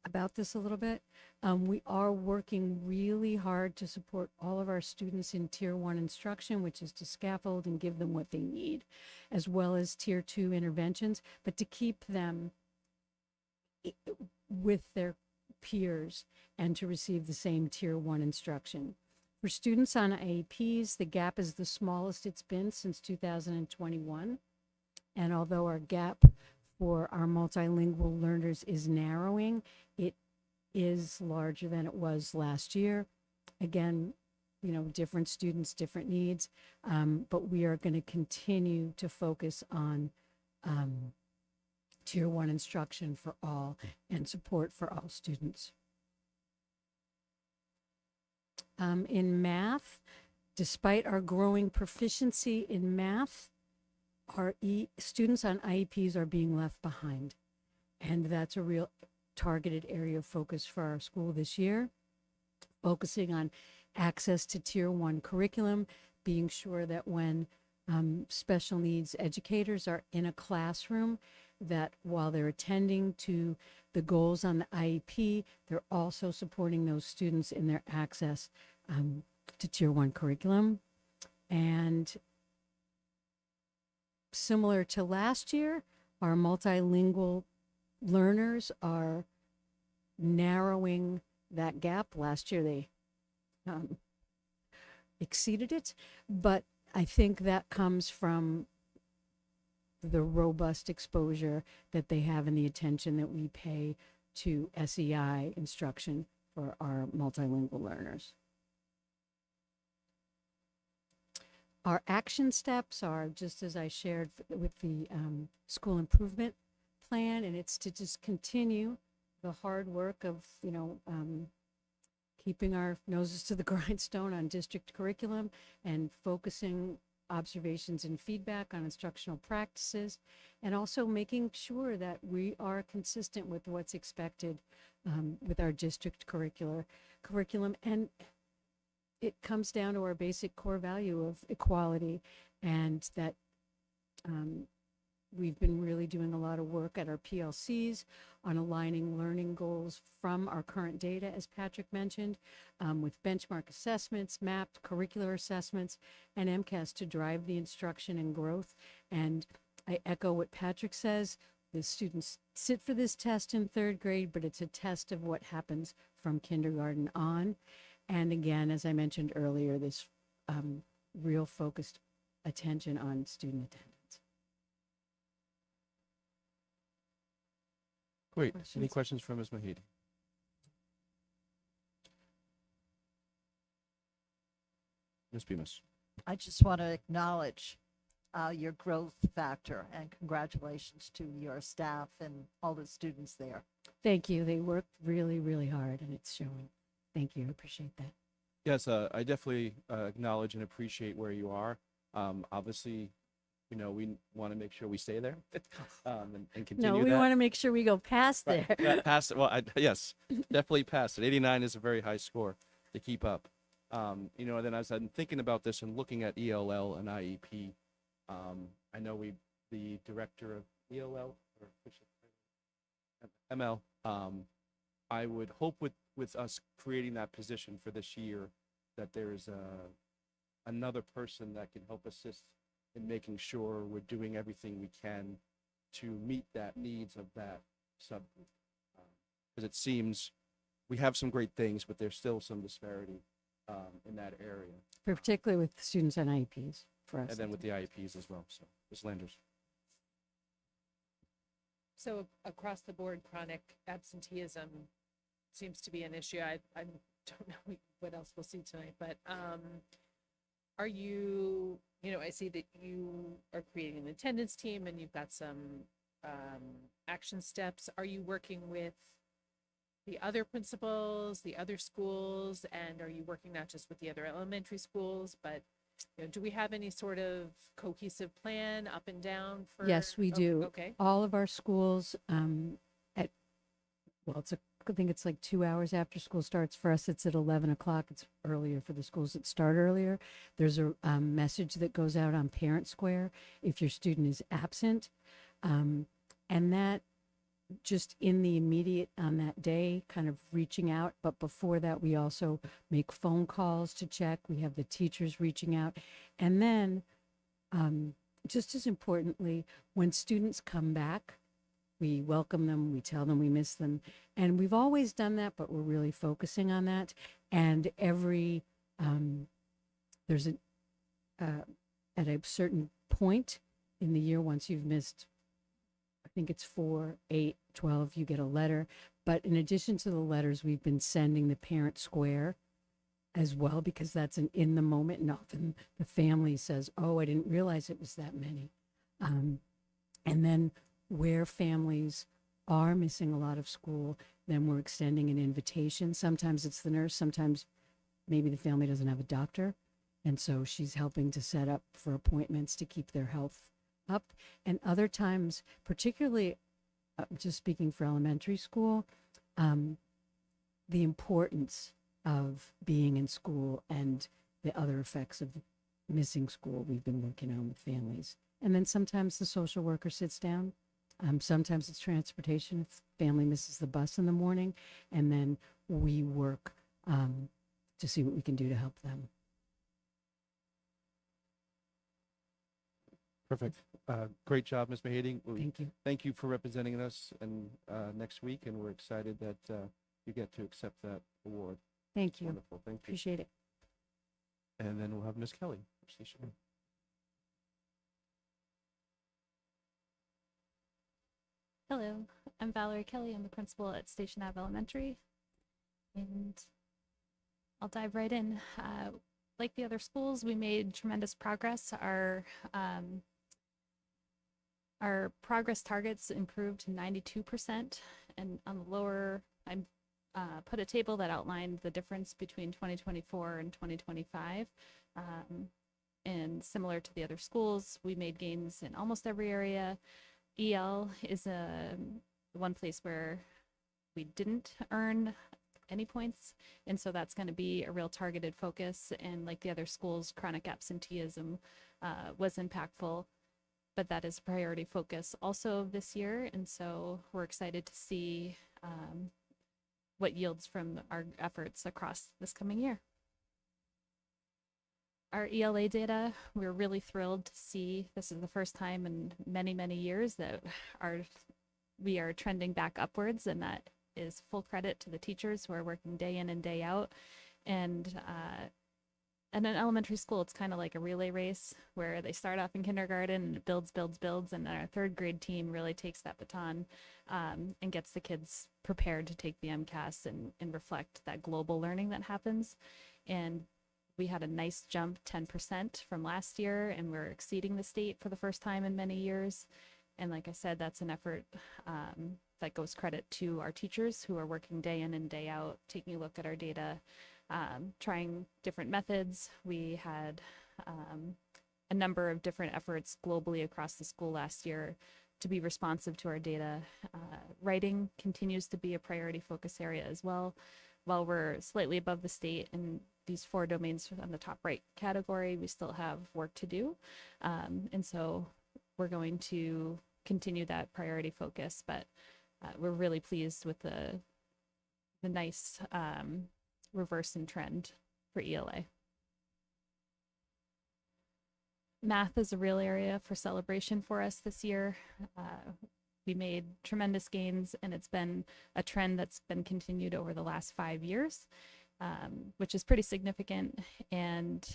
about this a little bit. We are working really hard to support all of our students in Tier 1 instruction, which is to scaffold and give them what they need, as well as Tier 2 interventions, but to keep them with their peers and to receive the same Tier 1 instruction. For students on IEPs, the gap is the smallest it's been since 2021. And although our gap for our multilingual learners is narrowing, it is larger than it was last year. Again, you know, different students, different needs, but we are going to continue to focus on Tier 1 instruction for all and support for all students. In math, despite our growing proficiency in math, our students on IEPs are being left behind. And that's a real targeted area of focus for our school this year, focusing on access to Tier 1 curriculum, being sure that when special needs educators are in a classroom, that while they're attending to the goals on the IEP, they're also supporting those students in their access to Tier 1 curriculum. And similar to last year, our multilingual learners are narrowing that gap. Last year they exceeded it, but I think that comes from the robust exposure that they have and the attention that we pay to SEI instruction for our multilingual learners. Our action steps are just as I shared with the school improvement plan, and it's to just continue the hard work of, you know, keeping our noses to the grindstone on district curriculum and focusing observations and feedback on instructional practices, and also making sure that we are consistent with what's expected with our district curriculum. And it comes down to our basic core value of equality, and that we've been really doing a lot of work at our PLCs on aligning learning goals from our current data, as Patrick mentioned, with benchmark assessments, mapped curricular assessments, and MCAS to drive the instruction and growth. And I echo what Patrick says. The students sit for this test in 3rd grade, but it's a test of what happens from kindergarten on. And again, as I mentioned earlier, this real focused attention on student attendance. Great. Any questions from Ms. Mahid? Ms. Bemis. I just want to acknowledge your growth factor, and congratulations to your staff and all the students there. Thank you. They worked really, really hard, and it's showing. Thank you. I appreciate that. Yes, I definitely acknowledge and appreciate where you are. Obviously, you know, we want to make sure we stay there and continue No, we that. want to make sure we go past Right, there. past it. Well, yes, definitely past it. 89 is a very high score to keep up. You know, and then as I'm thinking about this and looking at ELL and IEP, I know the director of ELL or ML, I would hope with us creating that position for this year that there's another person that can help assist in making sure we're doing everything we can to meet that needs of that subgroup. Because it seems we have some great things, but there's still some disparity in that area. particularly with students on IEPs for us. And then with the IEPs as well. So, Ms. Landers. So across the board, chronic absenteeism seems to be an issue. I don't know what else we'll see tonight, but are you, I see that you are creating an attendance team and you've got some action steps. Are you working with the other principals, the other schools, and are you working not just with the other elementary schools, but do we have any sort of cohesive plan up and down for? Yes, we Oh, do. Okay. All of our schools, I think it's like 2 hours after school starts. For us, it's at 11 o'clock. It's earlier for the schools that start earlier. There's a message that goes out on Parent Square if your student is absent. And that just in the immediate on that day, kind of reaching out. But before that, we also make phone calls to check. We have the teachers reaching out. And then, just as importantly, when students come back, we welcome them, we tell them we miss them. And we've always done that, but we're really focusing on that. And there's at a certain point in the year, once you've missed, I think it's 4, 8, 12, you get a letter. But in addition to the letters, we've been sending the Parent Square as well, because that's an in the moment. And often the family says, oh, I didn't realize it was that many. And then where families are missing a lot of school, then we're extending an invitation. Sometimes it's the nurse, sometimes maybe the family doesn't have a doctor. And so she's helping to set up for appointments to keep their health up. And other times, particularly just speaking for elementary school, the importance of being in school and the other effects of missing school we've been working on with families. And then sometimes the social worker sits down. Sometimes it's transportation if family misses the bus in the morning, and then we work to see what we can do to help them. Perfect. Great job, Ms. Mahady. Thank you. Thank you for representing us and next week, and we're excited that you get to accept that award. Thank you. Wonderful. Thank you. Appreciate it. And then we'll have Ms. Kelly. Station. Hello, I'm Valerie Kelly. I'm the principal at Station Ave Elementary, and I'll dive right in. Like the other schools, we made tremendous progress. Our progress targets improved to 92%, and on the lower, I put a table that outlined the difference between 2024 and 2025. And similar to the other schools, we made gains in almost every area. EL is one place where we didn't earn any points, and so that's going to be a real targeted focus. And like the other schools, chronic absenteeism was impactful, but that is a priority focus also this year, and so we're excited to see what yields from our efforts across this coming year. Our ELA data, we're really thrilled to see. This is the first time in many, many years that we are trending back upwards, and that is full credit to the teachers who are working day in and day out. And in an elementary school, it's kind of like a relay race where they start off in kindergarten and it builds, and then our third grade team really takes that baton and gets the kids prepared to take the MCAS and reflect that global learning that happens. And we had a nice jump, 10% from last year, and we're exceeding the state for the first time in many years. And like I said, that's an effort that goes credit to our teachers who are working day in and day out, taking a look at our data, trying different methods. We had a number of different efforts globally across the school last year to be responsive to our data. Writing continues to be a priority focus area as well. While we're slightly above the state in these 4 domains on the top right category, we still have work to do. And so we're going to continue that priority focus, but we're really pleased with the nice reverse in trend for ELA. Math is a real area for celebration for us this year. We made tremendous gains, and it's been a trend that's been continued over the last 5 years. which is pretty significant. And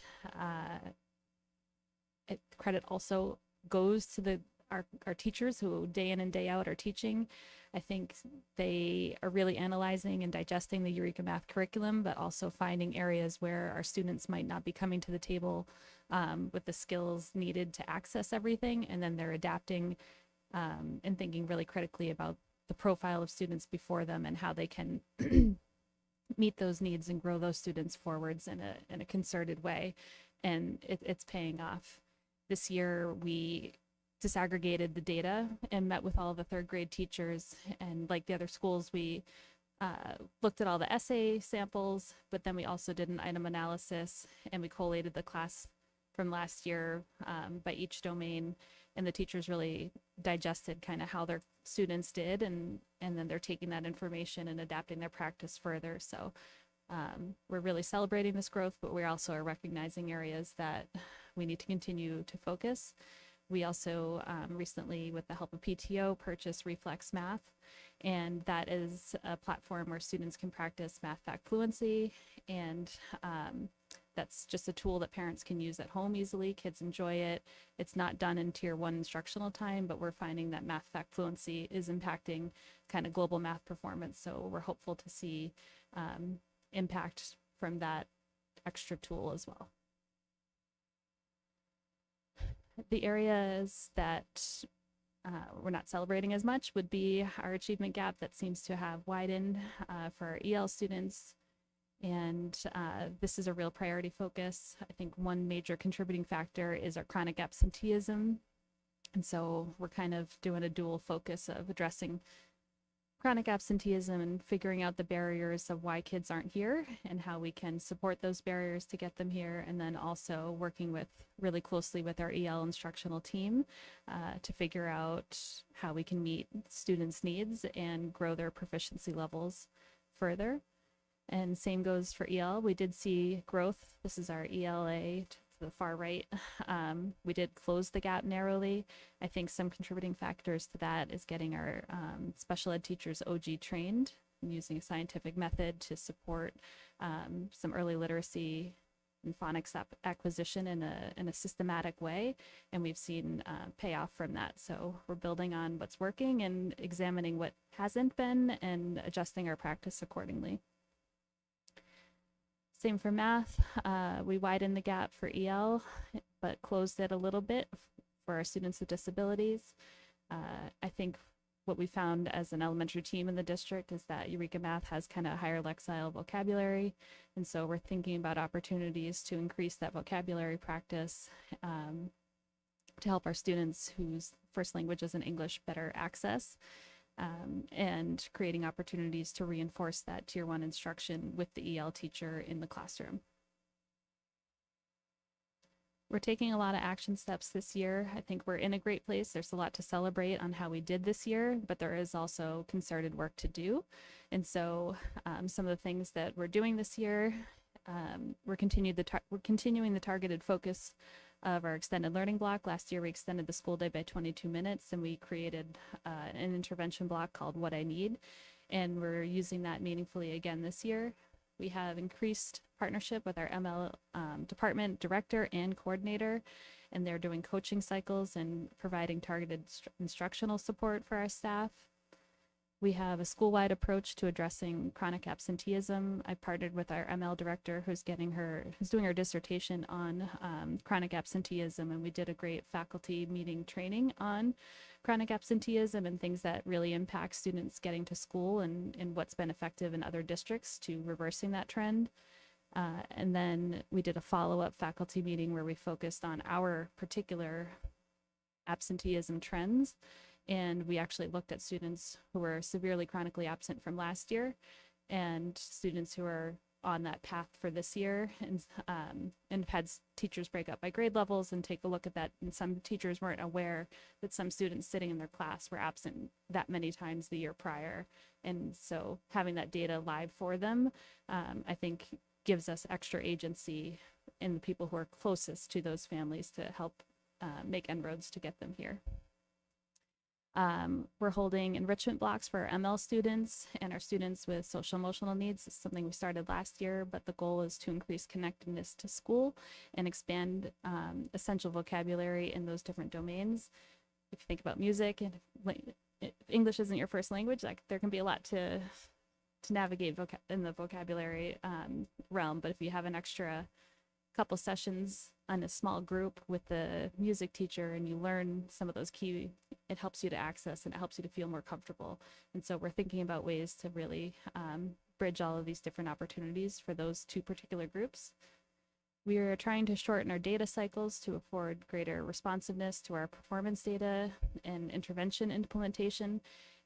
credit also goes to our teachers who day in and day out are teaching. I think they are really analyzing and digesting the Eureka Math curriculum, but also finding areas where our students might not be coming to the table with the skills needed to access everything. And then they're adapting and thinking really critically about the profile of students before them and how they can meet those needs and grow those students forwards in a concerted way. And it's paying off. This year, we disaggregated the data and met with all the third grade teachers. And like the other schools, we looked at all the essay samples, but then we also did an item analysis and we collated the class from last year by each domain. And the teachers really digested kind of how their students did, and then they're taking that information and adapting their practice further. So we're really celebrating this growth, but we also are recognizing areas that we need to continue to focus. We also recently, with the help of PTO, purchased Reflex Math, and that is a platform where students can practice math fact fluency, and that's just a tool that parents can use at home easily. Kids enjoy it. It's not done in tier 1 instructional time, but we're finding that math fact fluency is impacting kind of global math performance. So we're hopeful to see impact from that extra tool as well. The areas that we're not celebrating as much would be our achievement gap that seems to have widened for our EL students. And this is a real priority focus. I think one major contributing factor is our chronic absenteeism. And so we're kind of doing a dual focus of addressing chronic absenteeism and figuring out the barriers of why kids aren't here and how we can support those barriers to get them here. And then also working really closely with our EL instructional team to figure out how we can meet students' needs and grow their proficiency levels further. And same goes for EL. We did see growth. This is our ELA to the far right. We did close the gap narrowly. I think some contributing factors to that is getting our special ed teachers OG trained and using a scientific method to support some early literacy and phonics acquisition in a systematic way. And we've seen payoff from that. So we're building on what's working and examining what hasn't been and adjusting our practice accordingly. Same for math. We widened the gap for EL, but closed it a little bit for our students with disabilities. I think what we found as an elementary team in the district is that Eureka Math has kind of higher lexile vocabulary. And so we're thinking about opportunities to increase that vocabulary practice to help our students whose first language isn't English better access. And creating opportunities to reinforce that tier 1 instruction with the EL teacher in the classroom. We're taking a lot of action steps this year. I think we're in a great place. There's a lot to celebrate on how we did this year, but there is also concerted work to do. And so some of the things that we're doing this year, we're continuing the targeted focus of our extended learning block. Last year, we extended the school day by 22 minutes and we created an intervention block called What I Need. And we're using that meaningfully again this year. We have increased partnership with our ML department director and coordinator, and they're doing coaching cycles and providing targeted instructional support for our staff. We have a school-wide approach to addressing chronic absenteeism. I partnered with our ML director who's doing her dissertation on chronic absenteeism, and we did a great faculty meeting training on chronic absenteeism and things that really impact students getting to school and what's been effective in other districts to reversing that trend. And then we did a follow-up faculty meeting where we focused on our particular absenteeism trends. And we actually looked at students who were severely chronically absent from last year and students who are on that path for this year, and had teachers break up by grade levels and take a look at that. And some teachers weren't aware that some students sitting in their class were absent that many times the year prior. And so having that data live for them, I think gives us extra agency in the people who are closest to those families to help make inroads to get them here. We're holding enrichment blocks for our ML students and our students with social emotional needs. It's something we started last year, but the goal is to increase connectedness to school and expand essential vocabulary in those different domains. If you think about music and if English isn't your first language, like there can be a lot to navigate in the vocabulary realm. But if you have an extra couple sessions on a small group with the music teacher and you learn some of those key, it helps you to access and it helps you to feel more comfortable. And so we're thinking about ways to really bridge all of these different opportunities for those two particular groups. We are trying to shorten our data cycles to afford greater responsiveness to our performance data and intervention implementation.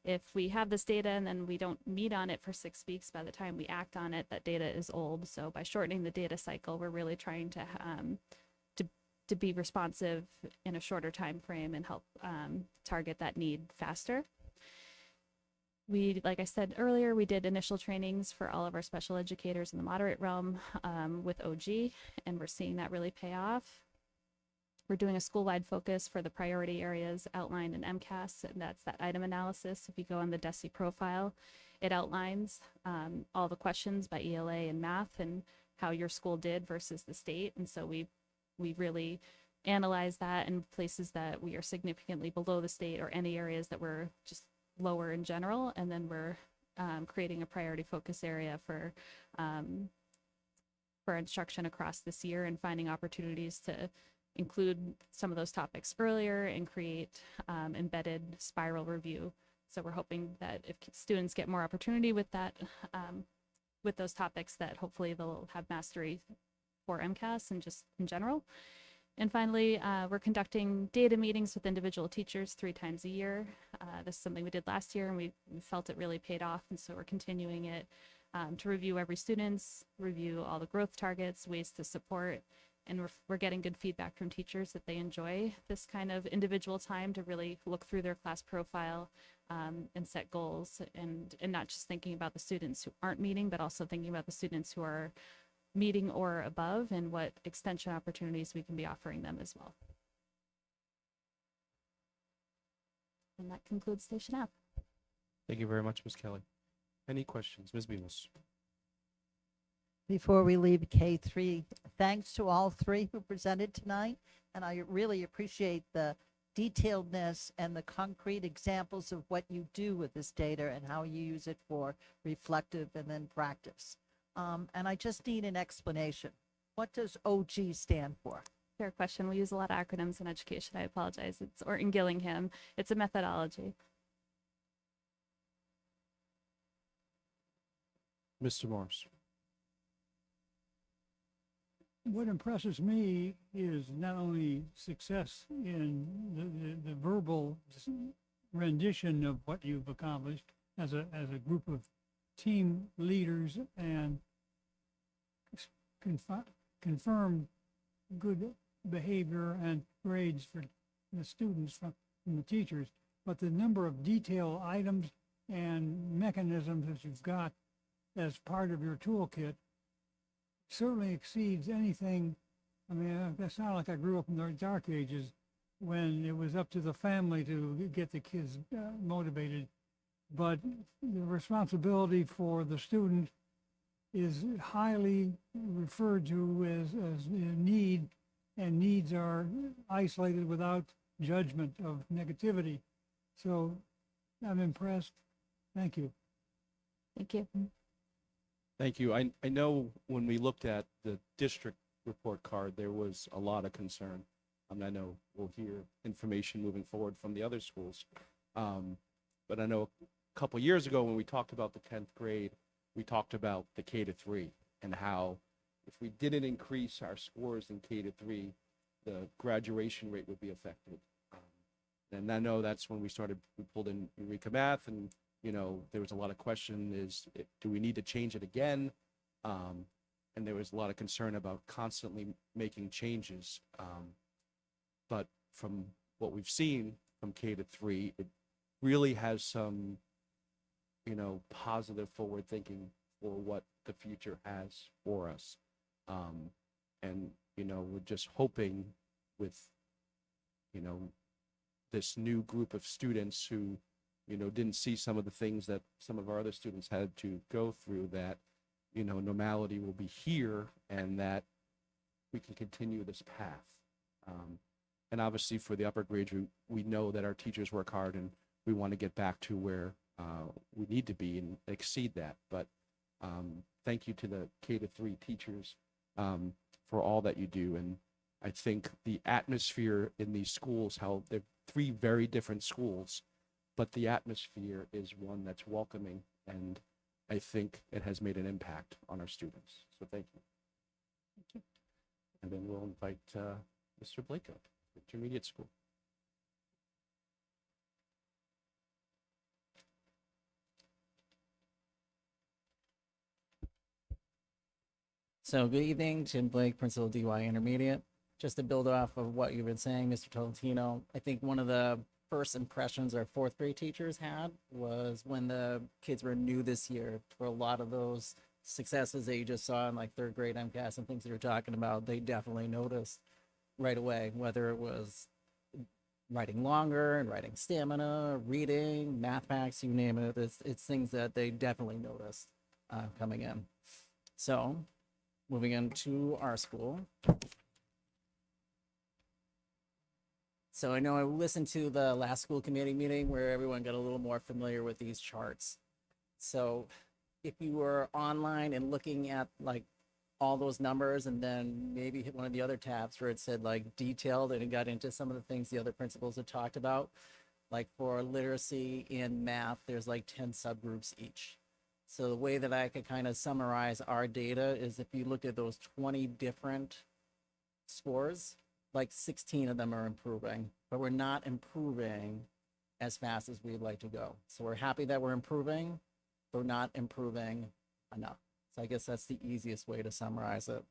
If we have this data and then we don't meet on it for 6 weeks, by the time we act on it, that data is old. So by shortening the data cycle, we're really trying to be responsive in a shorter time frame and help target that need faster. We, like I said earlier, we did initial trainings for all of our special educators in the moderate realm with OG, and we're seeing that really pay off. We're doing a school-wide focus for the priority areas outlined in MCAS, and that's that item analysis. If you go on the DESI profile, it outlines all the questions by ELA and math and how your school did versus the state. And so we really analyze that in places that we are significantly below the state or any areas that we're just lower in general. And then we're creating a priority focus area for instruction across this year and finding opportunities to include some of those topics earlier and create embedded spiral review. So we're hoping that if students get more opportunity with that, with those topics, that hopefully they'll have mastery for MCAS and just in general. And finally, we're conducting data meetings with individual teachers 3 times a year. This is something we did last year and we felt it really paid off. And so we're continuing it to review every student's, review all the growth targets, ways to support. And we're getting good feedback from teachers that they enjoy this kind of individual time to really look through their class profile and set goals and not just thinking about the students who aren't meeting, but also thinking about the students who are meeting or above and what extension opportunities we can be offering them as well. And that concludes Station F. Thank you very much, Ms. Kelly. Any questions? Ms. Bemis? Before we leave K3, thanks to all 3 who presented tonight. And I really appreciate the detailedness and the concrete examples of what you do with this data and how you use it for reflective and then practice. And I just need an explanation. What does OG stand for? Fair question. We use a lot of acronyms in education. I apologize. It's Orton Gillingham. It's a methodology. Mr. Morris? What impresses me is not only success in the verbal rendition of what you've accomplished as a group of team leaders and confirmed good behavior and grades for the students from the teachers, but the number of detail items and mechanisms that you've got as part of your toolkit certainly exceeds anything. I mean, that's not like I grew up in the dark ages when it was up to the family to get the kids motivated. But the responsibility for the student is highly referred to as a need, and needs are isolated without judgment of negativity. So I'm impressed. Thank you. Thank you. Thank you. I know when we looked at the district report card, there was a lot of concern. I know we'll hear information moving forward from the other schools. But I know a couple years ago when we talked about the 10th grade, we talked about the K-3 and how if we didn't increase our scores in K-3, the graduation rate would be affected. And I know that's when we pulled in Eureka Math, and there was a lot of question do we need to change it again? And there was a lot of concern about constantly making changes. But from what we've seen from K-3, it really has some, positive forward thinking for what the future has for us. And, we're just hoping with, this new group of students who, didn't see some of the things that some of our other students had to go through, that, normality will be here and that we can continue this path. And obviously for the upper grades, we know that our teachers work hard and we want to get back to where we need to be and exceed that. But thank you to the K-3 teachers for all that you do. And I think the atmosphere in these schools, how they're 3 very different schools, but the atmosphere is one that's welcoming, and I think it has made an impact on our students. So thank you. Thank you. And then we'll invite Mr. Blake up, intermediate school. So good evening, Tim Blake, Principal DY Intermediate. Just to build off of what you've been saying, Mr. Tolentino, I think one of the first impressions our 4th grade teachers had was when the kids were new this year. For a lot of those successes that you just saw in like 3rd grade MCAS and things that you're talking about, they definitely noticed right away, whether it was writing longer and writing stamina, reading, math facts, you name it. It's things that they definitely noticed coming in. So moving into our school. So I know I listened to the last school committee meeting where everyone got a little more familiar with these charts. So if you were online and looking at like all those numbers and then maybe hit one of the other tabs where it said like detailed and it got into some of the things the other principals had talked about, like for literacy in math, there's like 10 subgroups each. So the way that I could kind of summarize our data is if you looked at those 20 different scores, like 16 of them are improving, but we're not improving as fast as we'd like to go. So we're happy that we're improving, but we're not improving enough. So I guess that's the easiest way to summarize it.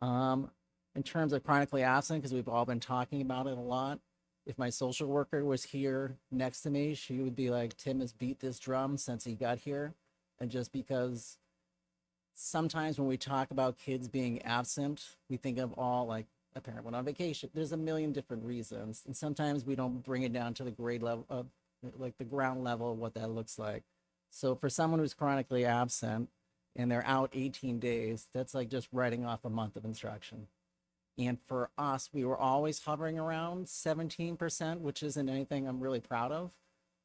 In terms of chronically absent, because we've all been talking about it a lot, if my social worker was here next to me, she would be like, Tim has beat this drum since he got here. And just because sometimes when we talk about kids being absent, we think of all like a parent went on vacation. There's a million different reasons. And sometimes we don't bring it down to the grade level of like the ground level of what that looks like. So for someone who's chronically absent and they're out 18 days, that's like just writing off a month of instruction. And for us, we were always hovering around 17%, which isn't anything I'm really proud of.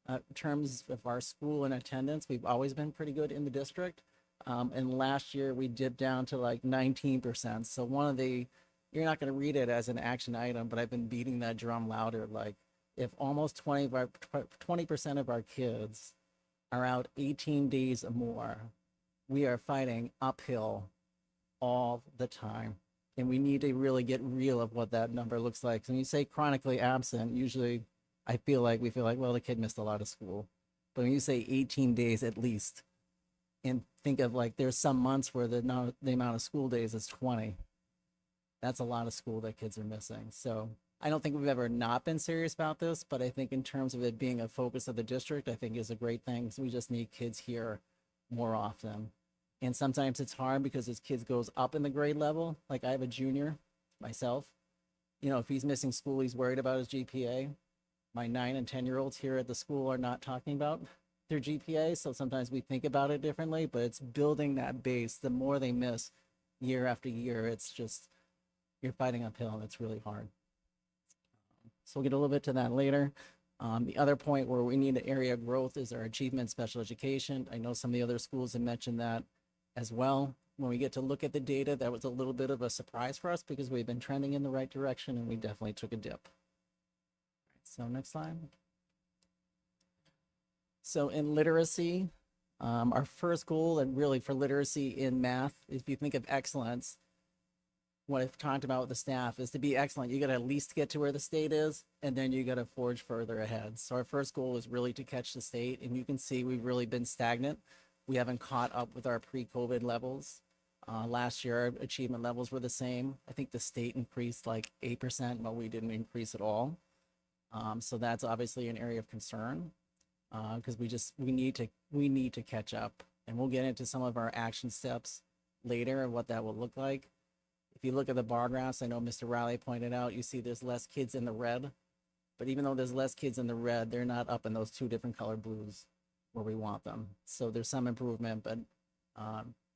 In terms of our school and attendance, we've always been pretty good in the district. And last year we dipped down to like 19%. So one of the, you're not going to read it as an action item, but I've been beating that drum louder. Like if almost 20% of our kids are out 18 days or more, we are fighting uphill all the time. And we need to really get real of what that number looks like. So when you say chronically absent, usually we feel like, well, the kid missed a lot of school. But when you say 18 days at least, and think of like, there's some months where the amount of school days is 20. That's a lot of school that kids are missing. So I don't think we've ever not been serious about this, but I think in terms of it being a focus of the district, I think is a great thing. So we just need kids here more often. And sometimes it's hard because as kids goes up in the grade level, like I have a junior myself, you know, if he's missing school, he's worried about his GPA. My 9 and 10-year-olds here at the school are not talking about their GPA. So sometimes we think about it differently, but it's building that base. The more they miss year after year, it's just, you're fighting uphill and it's really hard. So we'll get a little bit to that later. The other point where we need an area of growth is our achievement in special education. I know some of the other schools have mentioned that as well. When we get to look at the data, that was a little bit of a surprise for us because we've been trending in the right direction and we definitely took a dip. So next slide. So in literacy, our first goal, and really for literacy in math, if you think of excellence, what I've talked about with the staff is to be excellent. You got to at least get to where the state is, and then you got to forge further ahead. So our first goal is really to catch the state, and you can see we've really been stagnant. We haven't caught up with our pre-COVID levels. Last year, our achievement levels were the same. I think the state increased like 8%, but we didn't increase at all. So that's obviously an area of concern because we need to catch up, and we'll get into some of our action steps later and what that will look like. If you look at the bar graphs, I know Mr. Riley pointed out, you see there's less kids in the red But even though there's less kids in the red, they're not up in those two different color blues where we want them. So there's some improvement, but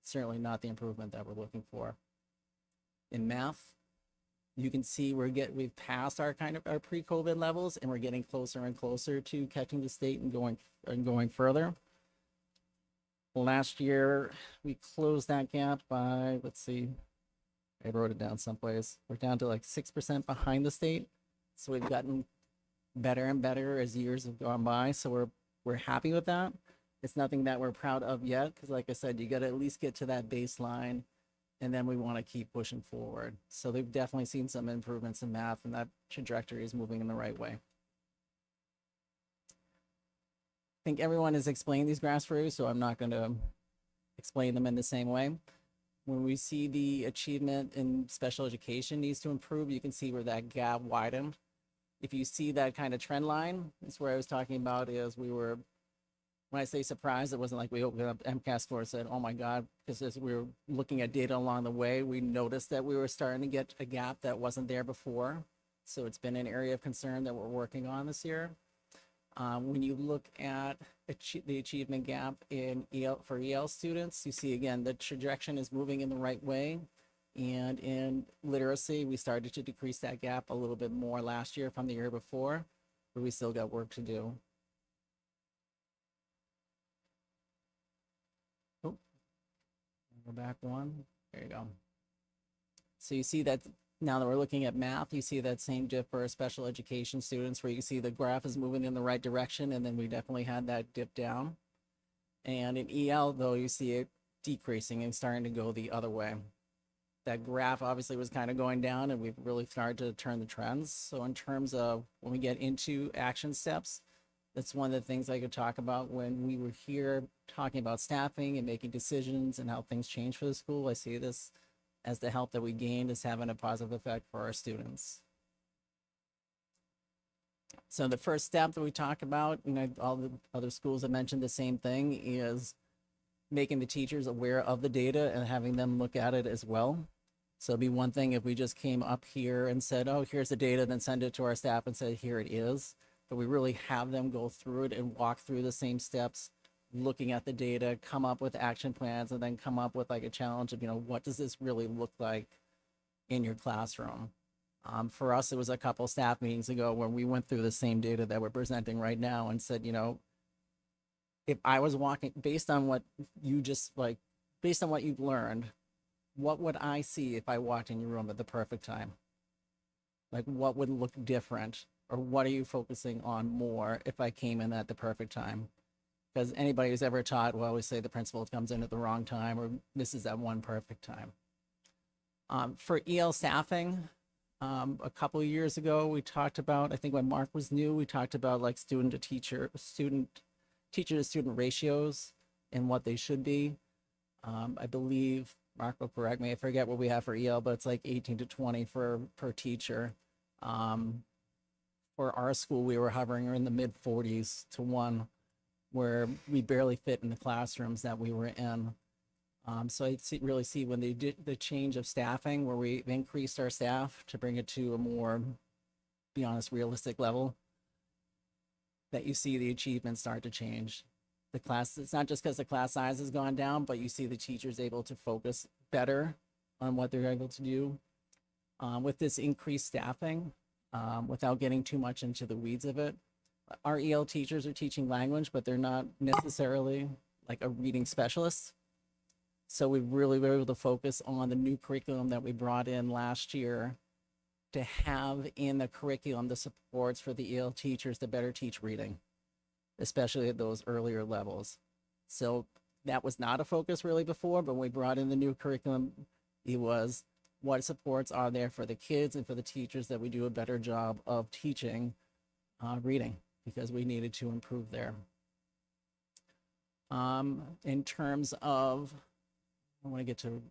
certainly not the improvement that we're looking for. In math, you can see we've passed our our pre-COVID levels, and we're getting closer and closer to catching the state and going further. Last year, we closed that gap by, let's see, I wrote it down someplace. We're down to like 6% behind the state. So we've gotten better and better as years have gone by. So we're happy with that. It's nothing that we're proud of yet, because like I said, you got to at least get to that baseline, and then we want to keep pushing forward. So they've definitely seen some improvements in math, and that trajectory is moving in the right way. I think everyone has explained these graphs for you, so I'm not going to explain them in the same way. When we see the achievement in special education needs to improve, you can see where that gap widened. If you see that kind of trend line, that's where I was talking about is when I say surprised, it wasn't like we opened up MCAS score and said, oh my God, because as we were looking at data along the way, we noticed that we were starting to get a gap that wasn't there before. So it's been an area of concern that we're working on this year. When you look at the achievement gap for EL students, you see again, the trajectory is moving in the right way. And in literacy, we started to decrease that gap a little bit more last year from the year before, but we still got work to do. Oh, go back one. There you go. So you see that now that we're looking at math, you see that same dip for our special education students, where you see the graph is moving in the right direction, and then we definitely had that dip down. And in EL, though, you see it decreasing and starting to go the other way. That graph obviously was kind of going down, and we've really started to turn the trends. So in terms of when we get into action steps, that's one of the things I could talk about when we were here talking about staffing and making decisions and how things change for the school. I see this as the help that we gained is having a positive effect for our students. So the first step that we talk about, and all the other schools have mentioned the same thing, is making the teachers aware of the data and having them look at it as well. So it'd be one thing if we just came up here and said, oh, here's the data, then send it to our staff and say, here it is. But we really have them go through it and walk through the same steps, looking at the data, come up with action plans, and then come up with like a challenge of, what does this really look like in your classroom? For us, it was a couple staff meetings ago when we went through the same data that we're presenting right now and said, if I was walking based on what based on what you've learned, what would I see if I walked in your room at the perfect time? Like, what would look different, or what are you focusing on more if I came in at the perfect time? Because anybody who's ever taught will always say the principal comes in at the wrong time or misses that one perfect time. For EL staffing, a couple of years ago, we talked about, I think when Mark was new, we talked about like teacher to student ratios and what they should be. I believe, Mark will correct me, I forget what we have for EL, but it's like 18 to 20 per teacher. For our school, we were hovering in the mid 40s to 1, where we barely fit in the classrooms that we were in. So I really see when they did the change of staffing, where we increased our staff to bring it to a more, be honest, realistic level, that you see the achievements start to change. The class, it's not just because the class size has gone down, but you see the teachers able to focus better on what they're able to do. With this increased staffing, without getting too much into the weeds of it, our EL teachers are teaching language, but they're not necessarily like a reading specialist. So we really were able to focus on the new curriculum that we brought in last year to have in the curriculum the supports for the EL teachers to better teach reading, especially at those earlier levels. So that was not a focus really before, but when we brought in the new curriculum, it was what supports are there for the kids and for the teachers that we do a better job of teaching reading, because we needed to improve there. In terms of, I want to get to,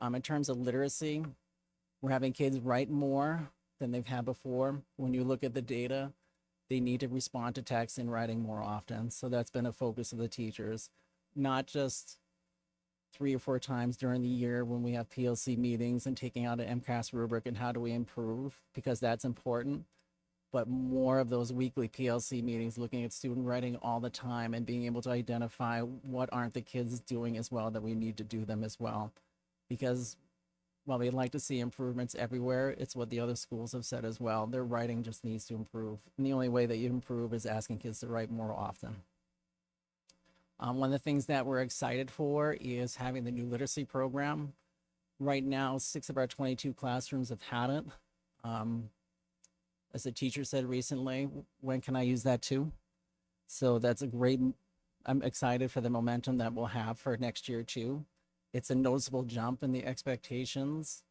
in terms of literacy, we're having kids write more than they've had before. When you look at the data, they need to respond to text in writing more often. So that's been a focus of the teachers, not just 3 or 4 times during the year when we have PLC meetings and taking out an MCAS rubric and how do we improve, because that's important. but more of those weekly PLC meetings, looking at student writing all the time and being able to identify what aren't the kids doing as well that we need to do them as well. Because while we'd like to see improvements everywhere, it's what the other schools have said as well. Their writing just needs to improve. And the only way that you improve is asking kids to write more often. One of the things that we're excited for is having the new literacy program. Right now, 6 of our 22 classrooms have had it. As a teacher said recently, when can I use that too? So that's a great, I'm excited for the momentum that we'll have for next year too. It's a noticeable jump in the expectations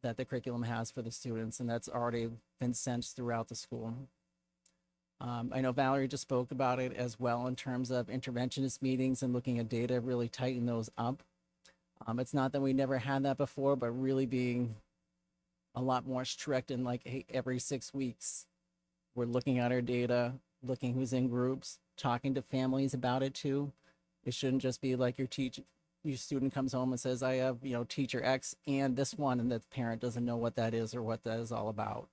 that the curriculum has for the students, and that's already been sensed throughout the school. I know Valerie just spoke about it as well in terms of interventionist meetings and looking at data, really tighten those up. It's not that we never had that before, but really being a lot more strict and like, hey, every 6 weeks, we're looking at our data, looking who's in groups, talking to families about it too. It shouldn't just be like your student comes home and says, I have, teacher X and this one, and the parent doesn't know what that is or what that is all about.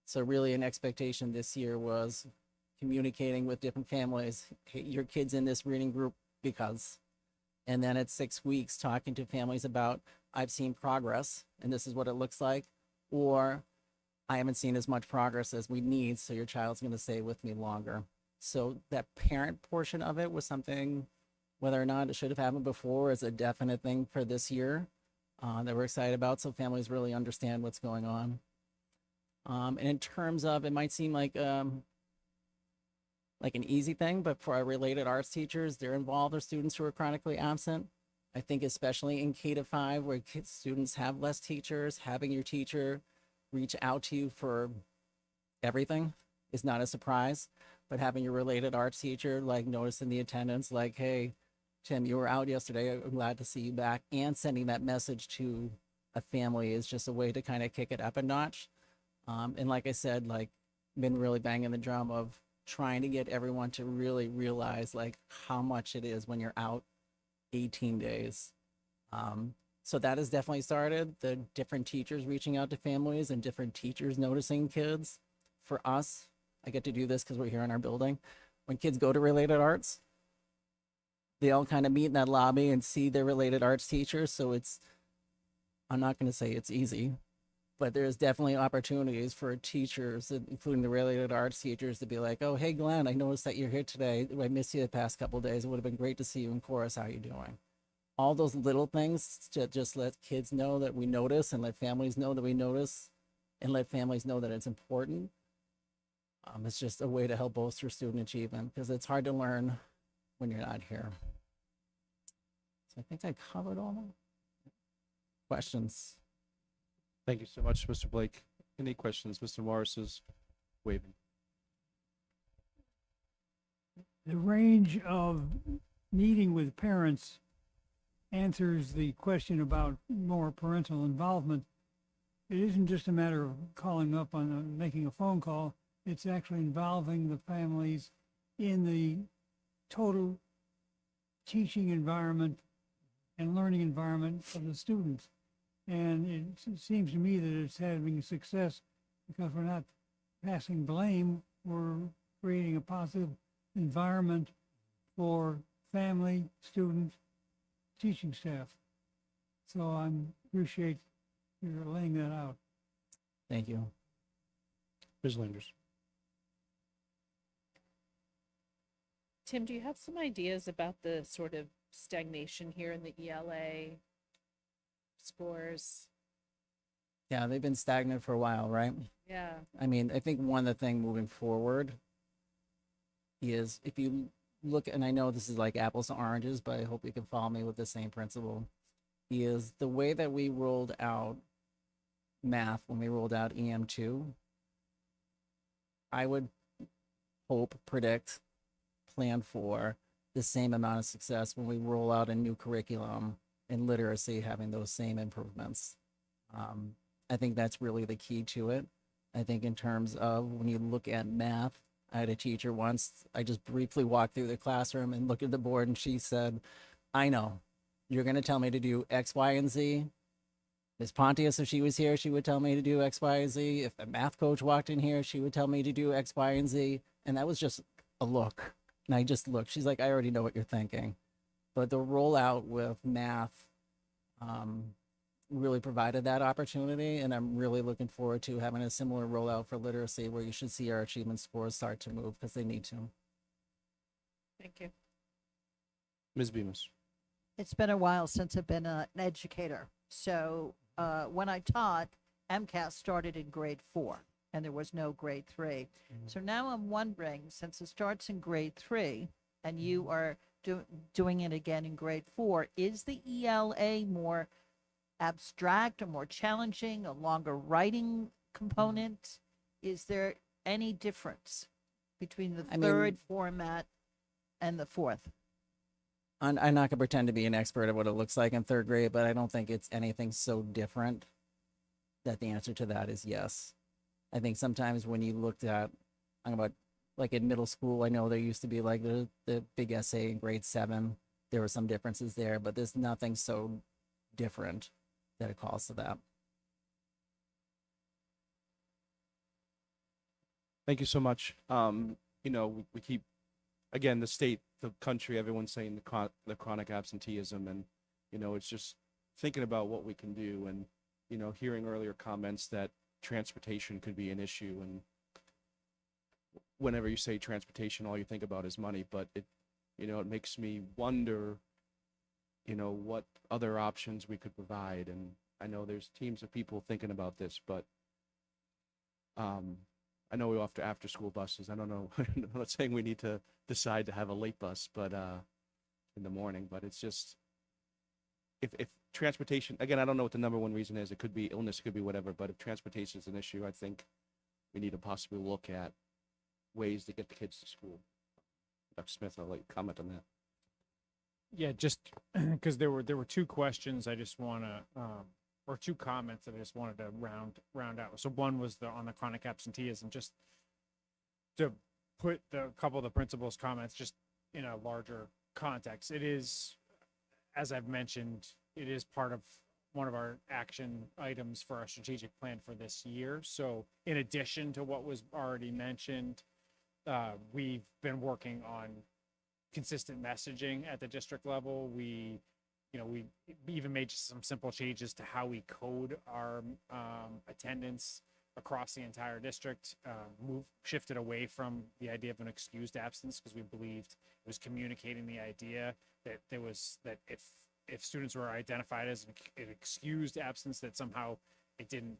So really an expectation this year was communicating with different families, hey, your kid's in this reading group because, and then at 6 weeks talking to families about, I've seen progress and this is what it looks like, or I haven't seen as much progress as we need, so your child's going to stay with me longer. So that parent portion of it was something, whether or not it should have happened before, is a definite thing for this year that we're excited about, so families really understand what's going on. And in terms of, it might seem like an easy thing, but for our related arts teachers, they're involved with students who are chronically absent. I think especially in K-5, where students have less teachers, having your teacher reach out to you for everything is not a surprise, but having your related arts teacher, like noticing the attendance, like, hey, Tim, you were out yesterday, I'm glad to see you back, and sending that message to a family is just a way to kind of kick it up a notch. And like I said, like, been really banging the drum of trying to get everyone to really realize like how much it is when you're out 18 days. So that has definitely started, the different teachers reaching out to families and different teachers noticing kids. For us, I get to do this because we're here in our building. When kids go to related arts, they all kind of meet in that lobby and see their related arts teachers. So it's, I'm not going to say it's easy, but there's definitely opportunities for teachers, including the related arts teachers, to be like, oh, hey, Glenn, I noticed that you're here today. I missed you the past couple of days. It would have been great to see you in chorus. How are you doing? All those little things to just let kids know that we notice and let families know that we notice and let families know that it's important. It's just a way to help bolster student achievement because it's hard to learn when you're not here. So I think I covered all them. Questions? Thank you so much, Mr. Blake. Any questions? Mr. Morris is waving. The range of meeting with parents answers the question about more parental involvement. It isn't just a matter of calling up on making a phone call. It's actually involving the families in the total teaching environment and learning environment of the students. And it seems to me that it's having success because we're not passing blame. We're creating a positive environment for family, students, teaching staff. So I appreciate your laying that out. Thank you. Ms. Landers. Tim, do you have some ideas about the sort of stagnation here in the ELA scores? Yeah, they've been stagnant for a while, right? Yeah. I mean, I think one of the things moving forward is if you look, and I know this is like apples to oranges, but I hope you can follow me with the same principle, is the way that we rolled out math when we rolled out EM2, I would hope, predict, plan for the same amount of success when we roll out a new curriculum in literacy, having those same improvements. I think that's really the key to it. I think in terms of when you look at math, I had a teacher once, I just briefly walked through the classroom and looked at the board and she said, I know, you're going to tell me to do X, Y, and Z, Ms. Pontius, if she was here, she would tell me to do X, Y, and Z. If a math coach walked in here, she would tell me to do X, Y, and Z. And that was just a look. And I just looked. She's like, I already know what you're thinking. But the rollout with math really provided that opportunity. And I'm really looking forward to having a similar rollout for literacy, where you should see our achievement scores start to move, because they need to. Thank you. Ms. Bemis. It's been a while since I've been an educator. So when I taught, MCAS started in grade 4 and there was no grade 3. So now I'm wondering, since it starts in grade 3 and you are doing it again in grade 4, is the ELA more abstract or more challenging, a longer writing component? Is there any difference between the I mean- third format and the fourth? I'm not gonna pretend to be an expert at what it looks like in third grade, but I don't think it's anything so different that the answer to that is yes. I think sometimes when you looked at, I'm about like in middle school, I know there used to be like the big essay in grade 7. There were some differences there, but there's nothing so different that it calls to that. Thank you so much. You know, we keep, again, the state, the country, everyone's saying the chronic absenteeism, and, you know, it's just thinking about what we can do, and, you know, hearing earlier comments that transportation could be an issue, and whenever you say transportation, all you think about is money, but it, you know, it makes me wonder, you know, what other options we could provide. And I know there's teams of people thinking about this, but I know we offer after school buses. I don't know. I'm not saying we need to decide to have a late bus, but in the morning. But it's just, if transportation, again, I don't know what the number one reason is. It could be illness, it could be whatever. But if transportation is an issue, I think we need to possibly look at ways to get the kids to school. Dr. Smith, I'll let you comment on that. Yeah, just because there were 2 questions I just want to, or 2 comments that I just wanted to round out. So one was on the chronic absenteeism, just to put the couple of the principal's comments just in a larger context. It is, as I've mentioned, it is part of one of our action items for our strategic plan for this year. So in addition to what was already mentioned, we've been working on consistent messaging at the district level. We even made just some simple changes to how we code our attendance across the entire district, shifted away from the idea of an excused absence, because we believed it was communicating the idea that if students were identified as an excused absence, that somehow it didn't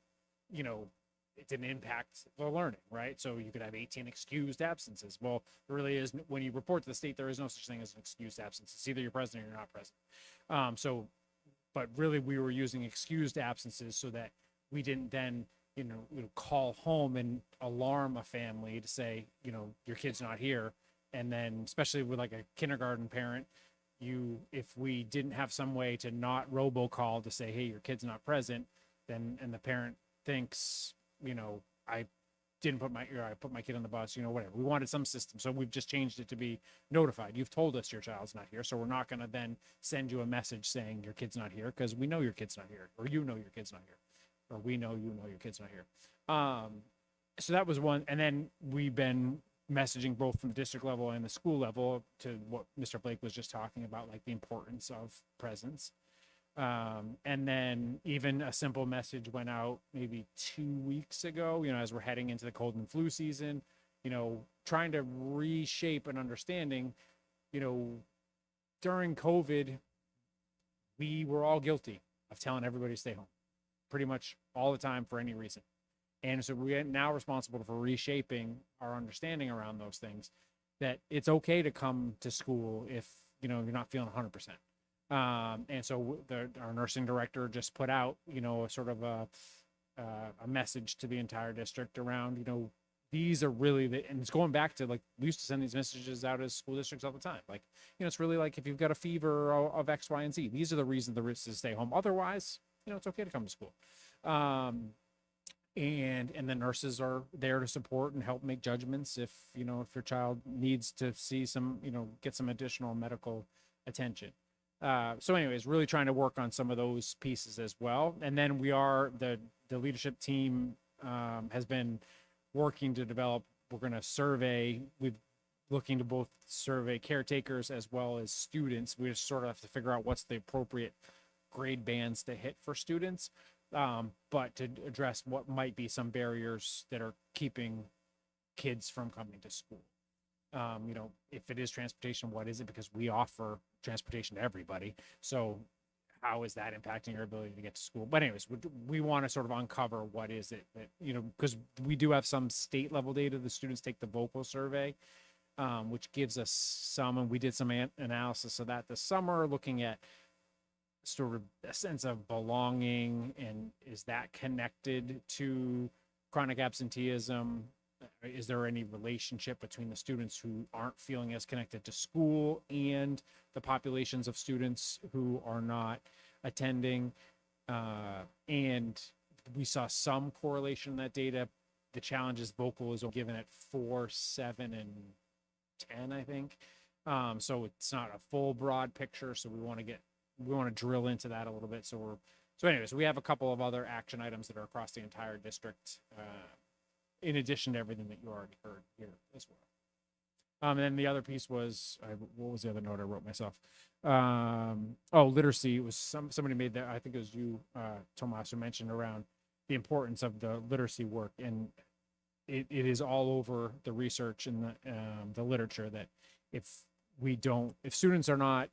impact the learning, right? So you could have 18 excused absences. Well, there really is, when you report to the state, there is no such thing as an excused absence. It's either you're present or you're not present. But really we were using excused absences so that we didn't then, call home and alarm a family to say, your kid's not here. And then, especially with like a kindergarten parent, if we didn't have some way to not robocall to say, hey, your kid's not present, then, and the parent thinks, I put my kid on the bus, whatever. We wanted some system. So we've just changed it to be notified. You've told us your child's not here. So we're not going to then send you a message saying your kid's not here, because we know your kid's not here, or your kid's not here, or we know your kid's not here. So that was one. And then we've been messaging both from the district level and the school level to what Mr. Blake was just talking about, like the importance of presence. And then even a simple message went out maybe 2 weeks ago, as we're heading into the cold and flu season, trying to reshape an understanding. During COVID, we were all guilty of telling everybody to stay home pretty much all the time for any reason. And so we're now responsible for reshaping our understanding around those things, that it's okay to come to school if, you're not feeling 100%. And so our nursing director just put out, a sort of a message to the entire district around, these are really and it's going back to, like, we used to send these messages out as school districts all the time. Like, it's really like, if you've got a fever of X, Y, and Z, these are the reasons the risk is to stay home. Otherwise, it's okay to come to school. And the nurses are there to support and help make judgments if your child needs to see some, get some additional medical attention. So anyways, really trying to work on some of those pieces as well. And then the leadership team has been working to develop, we're going to survey, we've looking to both survey caretakers as well as students. We just sort of have to figure out what's the appropriate grade bands to hit for students, but to address what might be some barriers that are keeping kids from coming to school. If it is transportation, what is it? Because we offer transportation to everybody. So how is that impacting your ability to get to school? But anyways, we want to sort of uncover what is it that, because we do have some state level data. The students take the vocal survey, which gives us some, and we did some analysis of that this summer, looking at sort of a sense of belonging, and is that connected to chronic absenteeism? Is there any relationship between the students who aren't feeling as connected to school and the populations of students who are not attending? And we saw some correlation in that data. The challenge is vocal is given at 4, 7, and 10, I think. So it's not a full broad picture. So we want to drill into that a little bit. So anyways, we have a couple of other action items that are across the entire district, in addition to everything that you already heard here as well. And then the other piece was, what was the other note I wrote myself? Literacy was somebody made that, I think it was you, Tomas, who mentioned around the importance of the literacy work. And it is all over the research and the literature that if students are not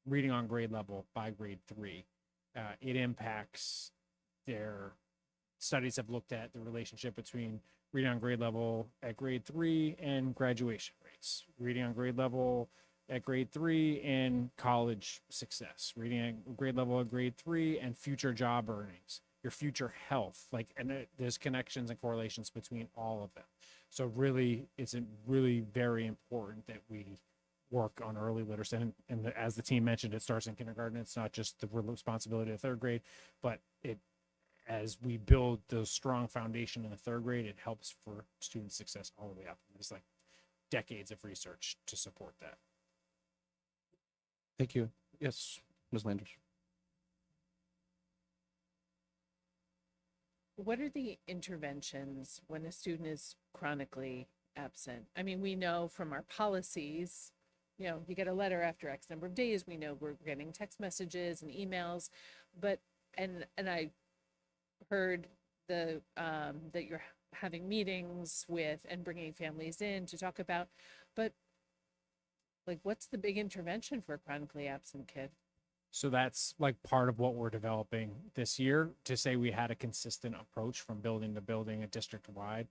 reading on grade level by grade 3, it impacts their studies have looked at the relationship between reading on grade level at grade 3 and graduation rates, reading on grade level at grade 3 and college success, reading at grade level at grade 3 and future job earnings, your future health, there's connections and correlations between all of them. So really, it's really very important that we work on early literacy. And as the team mentioned, it starts in kindergarten. It's not just the responsibility of 3rd grade, but as we build the strong foundation in the 3rd grade, it helps for student success all the way up. There's decades of research to support that. Thank you. Yes, Ms. Landers. What are the interventions when a student is chronically absent? I mean, we know from our policies, you get a letter after X number of days. We know we're getting text messages and emails, but and I heard that you're having meetings with and bringing families in to talk about, but what's the big intervention for a chronically absent kid? So that's part of what we're developing this year, to say we had a consistent approach from building to building, a district wide.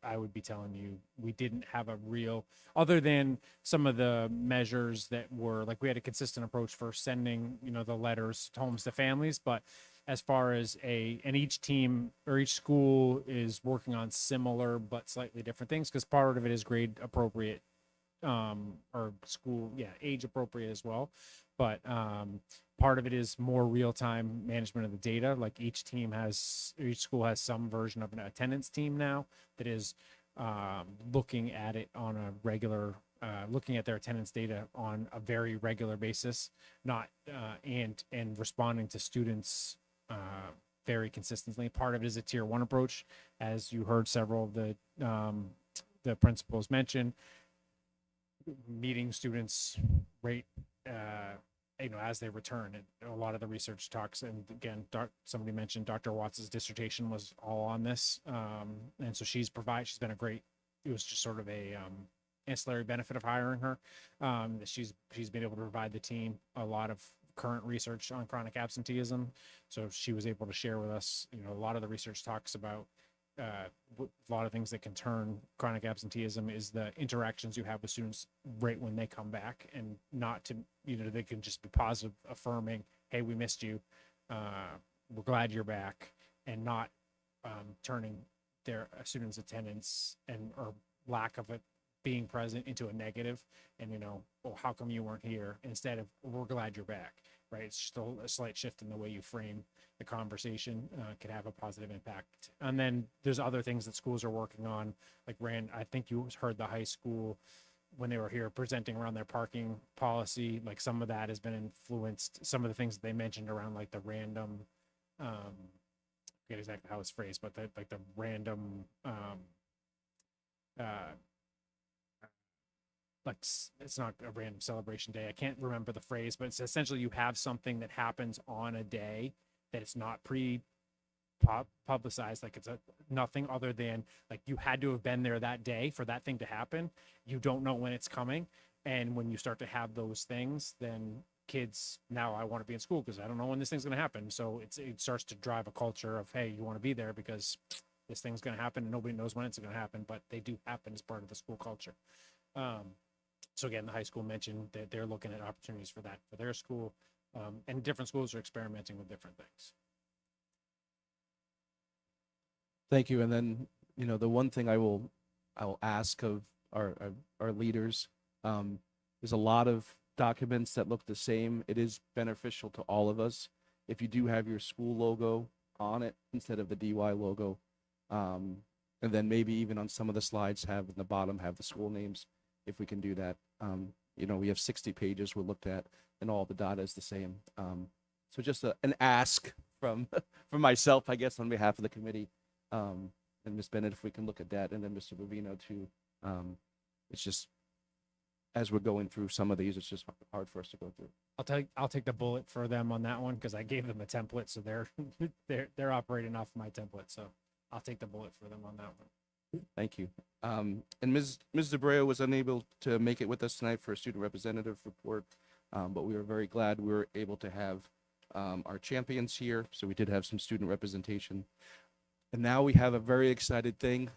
I would be telling you we didn't have a real, other than some of the measures that were we had a consistent approach for sending the letters homes to families, but as far as and each team or each school is working on similar but slightly different things, because part of it is grade appropriate, or school, age appropriate as well. But part of it is more real-time management of the data. Each school has some version of an attendance team now that is looking at it on a regular, looking at their attendance data on a very regular basis, not and responding to students very consistently. Part of it is a tier 1 approach, as you heard several of the principals mention, meeting students rate as they return. And a lot of the research talks, and again, somebody mentioned Dr. Watts's dissertation was all on this, and so she's been a great, it was just sort of a ancillary benefit of hiring her, that she's been able to provide the team a lot of current research on chronic absenteeism. So she was able to share with us, a lot of the research talks about a lot of things that can turn chronic absenteeism is the interactions you have with students right when they come back, and not to, they can just be positive, affirming, hey, we missed you, we're glad you're back, and not turning their students' attendance or lack of it being present into a negative, and how come you weren't here, instead of we're glad you're back, right? It's just a slight shift in the way you frame the conversation could have a positive impact. And then there's other things that schools are working on, I think you heard the high school when they were here presenting around their parking policy, like some of that has been influenced. Some of the things that they mentioned around like the random, I forget exactly how it's phrased, but like the random, like it's not a random celebration day. I can't remember the phrase, but it's essentially you have something that happens on a day that it's not publicized, like it's nothing other than like you had to have been there that day for that thing to happen. You don't know when it's coming, and when you start to have those things, then kids, now I want to be in school because I don't know when this thing's going to happen. So it starts to drive a culture of, hey, you want to be there because this thing's going to happen and nobody knows when it's going to happen, but they do happen as part of the school culture. So again, the high school mentioned that they're looking at opportunities for that for their school, and different schools are experimenting with different things. Thank you. And then, the one thing I will ask of our leaders, there's a lot of documents that look the same. It is beneficial to all of us if you do have your school logo on it instead of the DY logo. And then maybe even on some of the slides have in the bottom have the school names, if we can do that. We have 60 pages we looked at and all the data is the same. So just an ask from myself, I guess, on behalf of the committee. And Ms. Bennett, if we can look at that, and then Mr. Bovino too. It's just, as we're going through some of these, it's just hard for us to go through. I'll take the bullet for them on that one because I gave them a template, so they're operating off my template. So I'll take the bullet for them on that one. Thank you. And Ms. DeBreo was unable to make it with us tonight for a student representative report, but we were very glad we were able to have our champions here. So we did have some student representation. And now we have a very excited thing.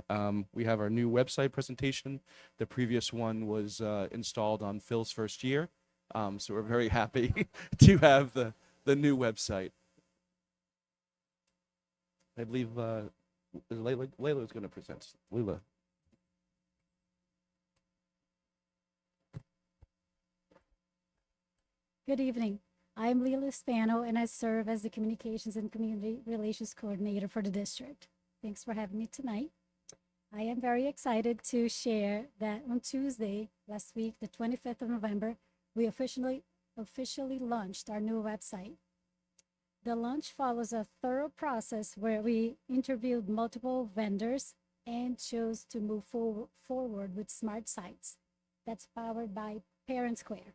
We have our new website presentation. The previous one was installed on Phil's first year. So we're very happy to have the new website. I believe Layla is going to present. Layla. Good evening. I'm Leila Spano, and I serve as the Communications and Community Relations Coordinator for the district. Thanks for having me tonight. I am very excited to share that on Tuesday, last week, the 25th of November, we officially launched our new website. The launch follows a thorough process where we interviewed multiple vendors and chose to move forward with smart sites that's powered by Parent Square.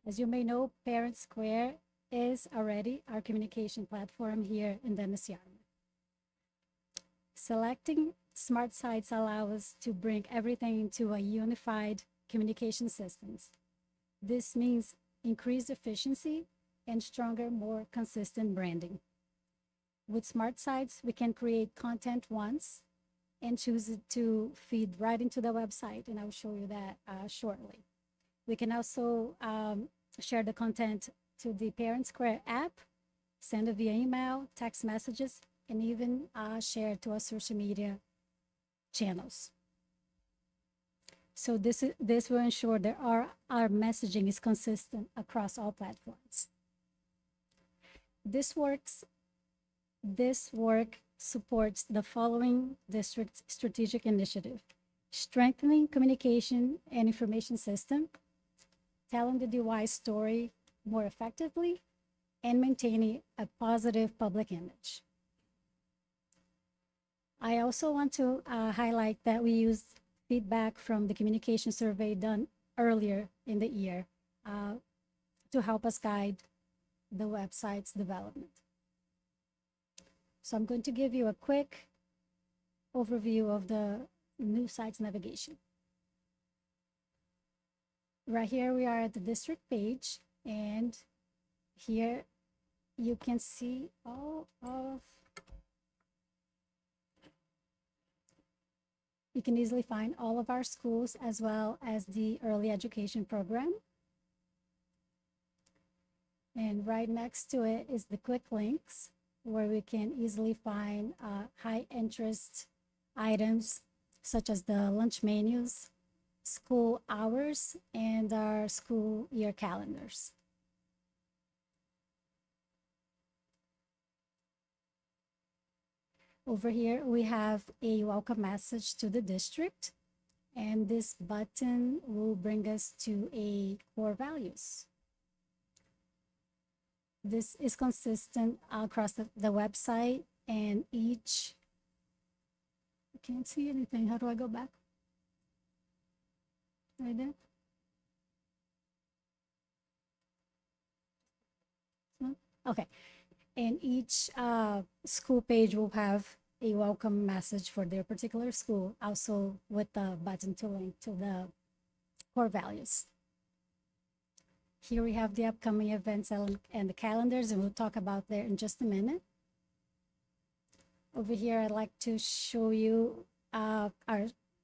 As you may know, Parent Square is already our communication platform here in Dennis-Yarmouth. Selecting smart sites allows us to bring everything into a unified communication systems. This means increased efficiency and stronger, more consistent branding. With smart sites, we can create content once and choose it to feed right into the website, and I'll show you that shortly. We can also share the content to the Parent Square app, send it via email, text messages, and even share to our social media channels. So this will ensure that our messaging is consistent across all platforms. This work supports the following district strategic initiative: strengthening communication and information system, telling the DY story more effectively, and maintaining a positive public image. I also want to highlight that we used feedback from the communication survey done earlier in the year to help us guide the website's development. So I'm going to give you a quick overview of the new site's navigation. Right here we are at the district page, and here you can see you can easily find all of our schools as well as the early education program. And right next to it is the quick links, where we can easily find high interest items such as the lunch menus, school hours, and our school year calendars. Over here, we have a welcome message to the district. And this button will bring us to a core values. This is consistent across the website, and each, I can't see anything. How do I go back? Right there? No? Okay. And each school page will have a welcome message for their particular school, also with the button to link to the core values. Here we have the upcoming events and the calendars, and we'll talk about that in just a minute. Over here, I'd like to show you our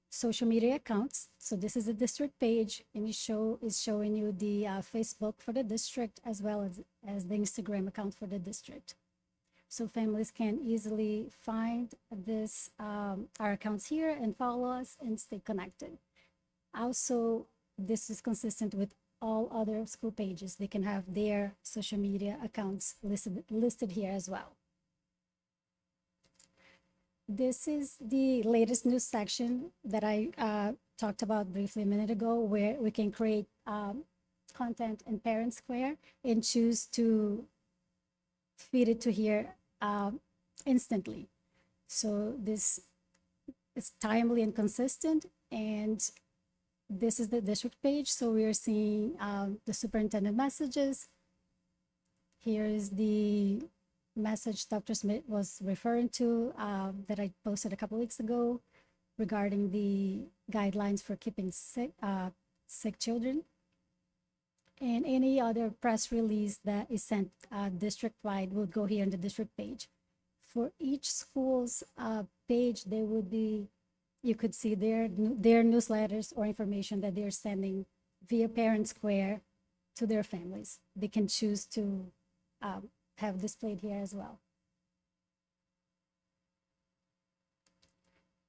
social media accounts. So this is the district page, and is showing you the Facebook for the district as well as the Instagram account for the district. So families can easily find this our accounts here and follow us and stay connected. Also, this is consistent with all other school pages. They can have their social media accounts listed here as well. This is the latest news section that I talked about briefly a minute ago, where we can create content in Parent Square and choose to feed it to here instantly. So this is timely and consistent, and this is the district page. So we are seeing the superintendent messages. Here is the message Dr. Smith was referring to that I posted a couple weeks ago regarding the guidelines for keeping sick children. And any other press release that is sent district-wide will go here on the district page. For each school's page, there would be, you could see their newsletters or information that they're sending via Parent Square to their families. They can choose to have displayed here as well.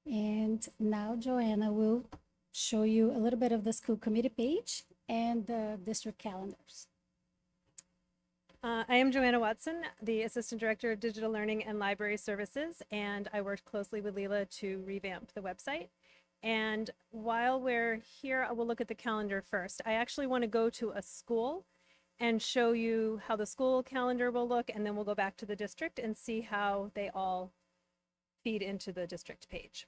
And now Joanna will show you a little bit of the school committee page and the district calendars. I am Joanna Watson, the Assistant Director of Digital Learning and Library Services, and I worked closely with Leela to revamp the website. And while we're here, I will look at the calendar first. I actually want to go to a school and show you how the school calendar will look, and then we'll go back to the district and see how they all feed into the district page.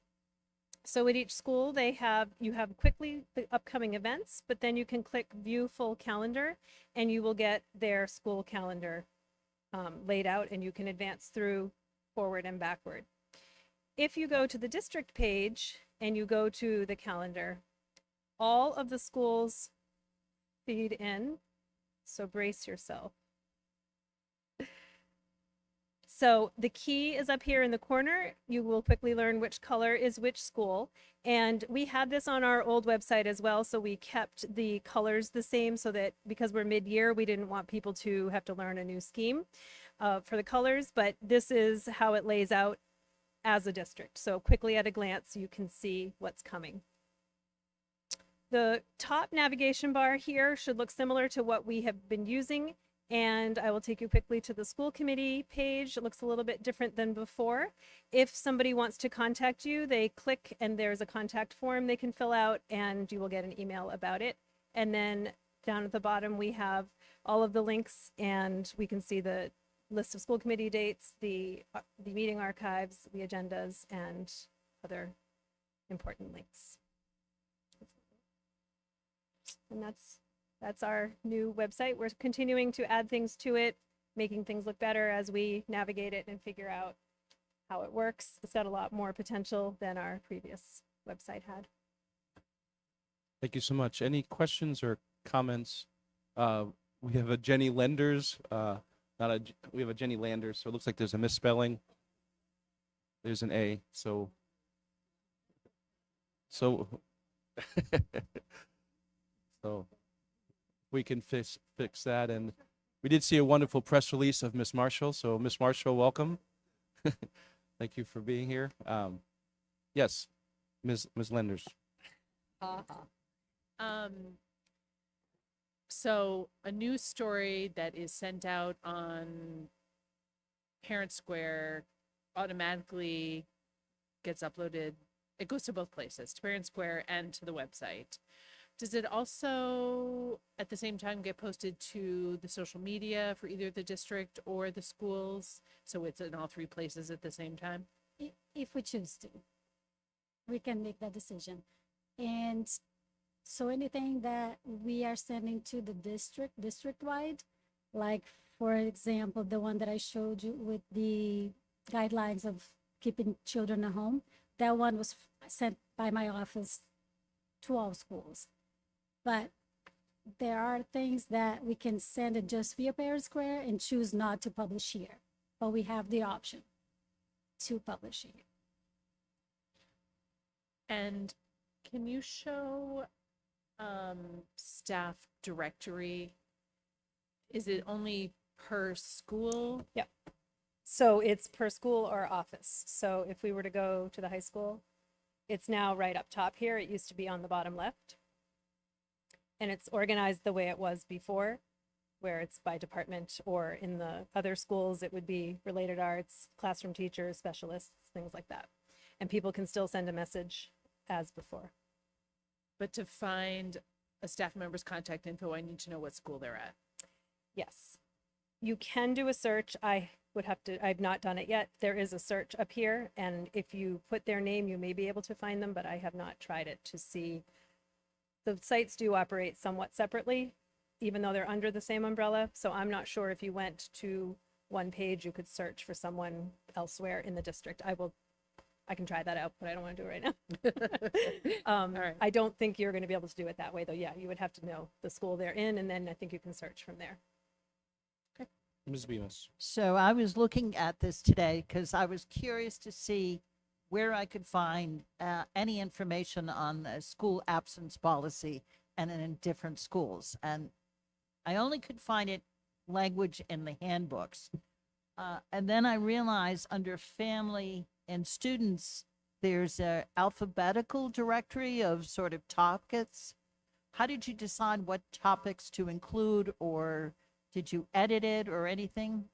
So at each school, you have quickly the upcoming events, but then you can click view full calendar and you will get their school calendar laid out, and you can advance through forward and backward. If you go to the district page and you go to the calendar, all of the schools feed in. So brace yourself. So the key is up here in the corner. You will quickly learn which color is which school. And we had this on our old website as well. So we kept the colors the same so that because we're mid-year, we didn't want people to have to learn a new scheme for the colors. But this is how it lays out as a district. So quickly at a glance, you can see what's coming. The top navigation bar here should look similar to what we have been using, and I will take you quickly to the school committee page. It looks a little bit different than before. If somebody wants to contact you, they click and there's a contact form they can fill out, and you will get an email about it. And then down at the bottom, we have all of the links, and we can see the list of school committee dates, the meeting archives, the agendas, and other important links. And that's our new website. We're continuing to add things to it, making things look better as we navigate it and figure out how it works. It's got a lot more potential than our previous website had. Thank you so much. Any questions or comments? We have a Jenny Lenders, we have a Jenny Landers, so it looks like there's a misspelling. There's an A, so so we can fix that. And we did see a wonderful press release of Miss Marshall. So Miss Marshall, welcome. Thank you for being here. Yes, Ms. Lenders. So a news story that is sent out on Parent Square automatically gets uploaded it goes to both places, to Parent Square and to the website. Does it also at the same time get posted to the social media for either the district or the schools? So it's in all three places at the same time? If we choose to, we can make that decision. And so anything that we are sending to the district-wide, like for example, the one that I showed you with the guidelines of keeping children at home, that one was sent by my office to all schools. But there are things that we can send it just via Parent Square and choose not to publish here, but we have the option to publish here. And can you show staff directory? Is it only per school? Yep. So it's per school or office. So if we were to go to the high school, it's now right up top here. It used to be on the bottom left. And it's organized the way it was before, where it's by department, or in the other schools, it would be related arts, classroom teachers, specialists, things like that. And people can still send a message as before. But to find a staff member's contact info, I need to know what school they're at. Yes. You can do a search. I've not done it yet. There is a search up here. And if you put their name, you may be able to find them, but I have not tried it to see. The sites do operate somewhat separately, even though they're under the same umbrella. So I'm not sure if you went to one page, you could search for someone elsewhere in the district. I can try that out, but I don't want to do it right now. All right. I don't think you're going to be able to do it that way, though. Yeah, you would have to know the school they're in, and then I think you can search from there. Ms. Bemis. So I was looking at this today because I was curious to see where I could find any information on the school absence policy and in different schools. And I only could find it language in the handbooks. And then I realized under family and students, there's a alphabetical directory of sort of topics. How did you decide what topics to include, or did you edit it or anything?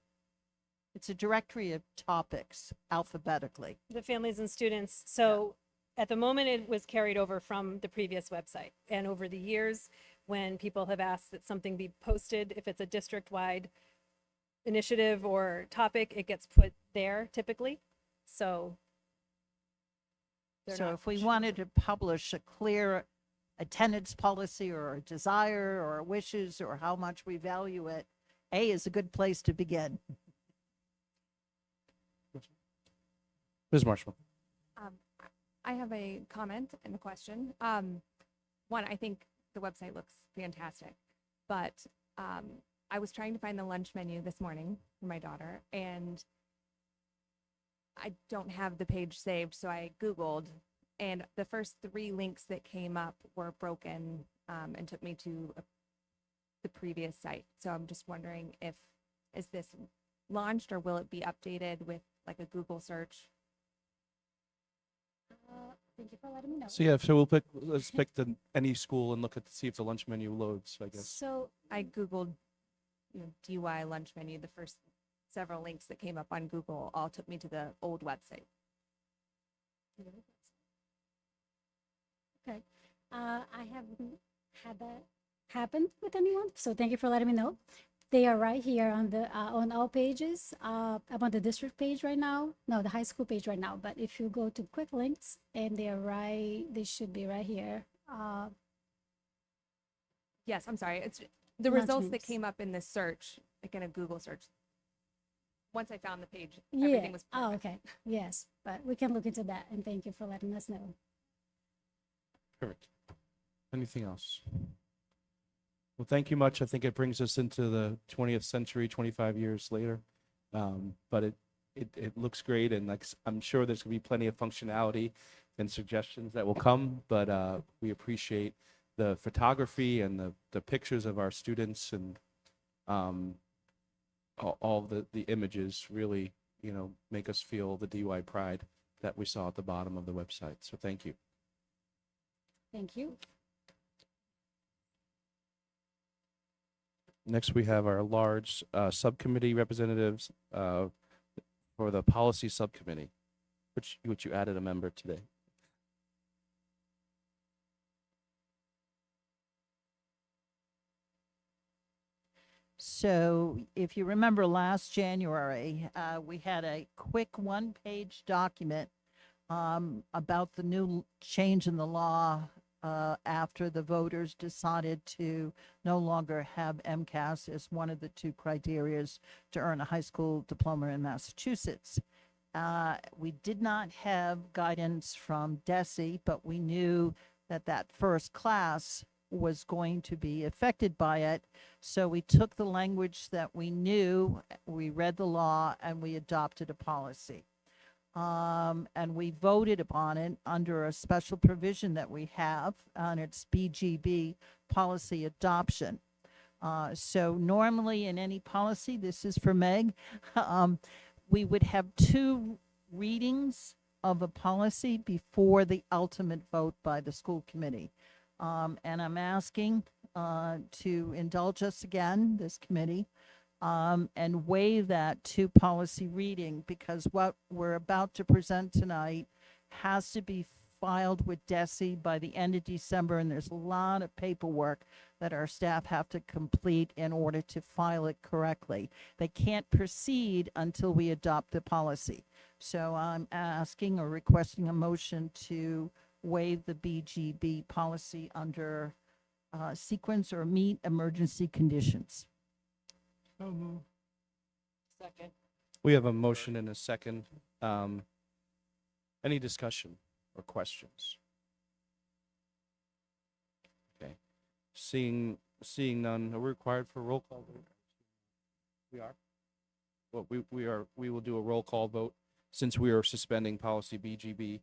It's a directory of topics alphabetically. The families and students. So at the moment, it was carried over from the previous website. And over the years, when people have asked that something be posted, if it's a district-wide initiative or topic, it gets put there typically. So if we wanted to publish a clear attendance policy or a desire or wishes or how much we value it, A is a good place to begin. Ms. Marshall. I have a comment and a question. One, I think the website looks fantastic, but I was trying to find the lunch menu this morning for my daughter, and I don't have the page saved, so I Googled, and the first 3 links that came up were broken and took me to the previous site. So I'm just wondering is this launched, or will it be updated with like a Google search? Thank you for letting me know. So yeah, let's pick any school and look to see if the lunch menu loads, I guess. So I Googled, DY lunch menu. The first several links that came up on Google all took me to the old website. okay, I haven't had that happen with anyone, so thank you for letting me know. They are right here on the on all pages. I'm on the district page right now. No, the high school page right now. But if you go to quick links, and they should be right here. Yes, I'm sorry. It's the Lunch results that menus. came up in the search, like in a Google search. Once I found the page, Yeah. everything was Oh, perfect. okay. Yes, but we can look into that. And thank you for letting us know. Perfect. Anything else? Well, thank you much. I think it brings us into the 20th century, 25 years later. But it looks great, and I'm sure there's gonna be plenty of functionality and suggestions that will come. But we appreciate the photography and the pictures of our students, and all the images really, make us feel the DY pride that we saw at the bottom of the website. So thank you. Thank you. Next, we have our large subcommittee representatives for the policy subcommittee, which you added a member today. So if you remember last January, we had a quick one-page document about the new change in the law after the voters decided to no longer have MCAS as one of the two criterias to earn a high school diploma in Massachusetts. We did not have guidance from DESE, but we knew that that first class was going to be affected by it. So we took the language that we knew, we read the law, and we adopted a policy. And we voted upon it under a special provision that we have, and it's BGB, policy adoption. So normally in any policy, this is for Meg, we would have 2 readings of a policy before the ultimate vote by the school committee. And I'm asking to indulge us again, this committee, and waive that 2 policy reading, because what we're about to present tonight has to be filed with DESE by the end of December, and there's a lot of paperwork that our staff have to complete in order to file it correctly. They can't proceed until we adopt the policy. So I'm asking or requesting a motion to waive the BGB policy under sequence or meet emergency conditions. So move. Second. We have a motion and a second. Any discussion or questions? Okay. Seeing none, are we required for a roll call vote? We are. Well, we will do a roll call vote since we are suspending policy BGB.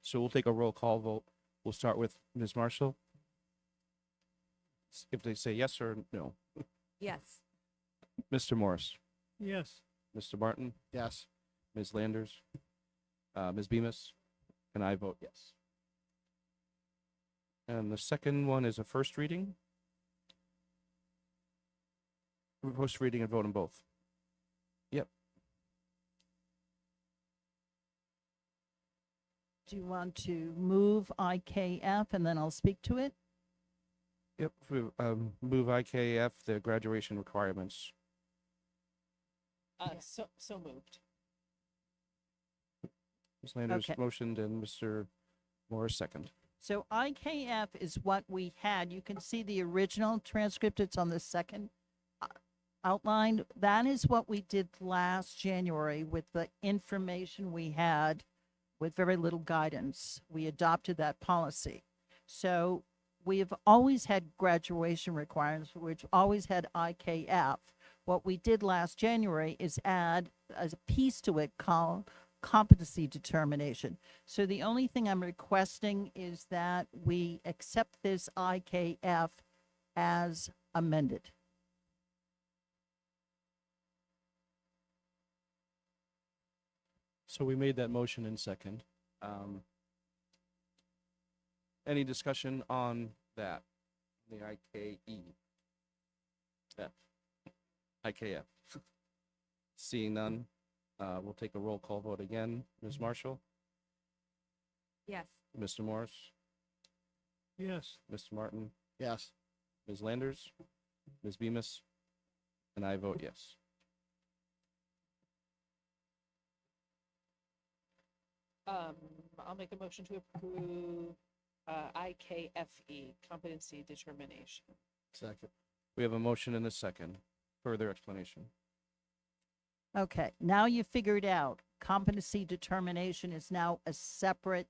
So we'll take a roll call vote. We'll start with Ms. Marshall. If they say yes or no. Yes. Mr. Morris, Yes. Mr. Martin, Yes. Ms. Landers, Ms. Bemis, and I vote yes. And the second one is a first reading. First reading and vote on both. Yep. Do you want to move IKF and then I'll speak to it? Yep. Move IKF, the graduation requirements. So moved. Ms. Landers Okay. motioned and Mr. Morris second. So IKF is what we had. You can see the original transcript. It's on the second outline. That is what we did last January with the information we had with very little guidance. We adopted that policy. So we have always had graduation requirements, which always had IKF. What we did last January is add as a piece to it called competency determination. So the only thing I'm requesting is that we accept this IKF as amended. So we made that motion in second. Any discussion on that? The IKF. Seeing none, we'll take a roll call vote again. Ms. Marshall, Yes. Mr. Morris, Yes. Mr. Martin, Yes. Ms. Landers, Ms. Bemis, and I vote yes. I'll make a motion to approve IKFE, competency determination. Second. We have a motion and a second. Further explanation. Okay, now you figured out competency determination is now a separate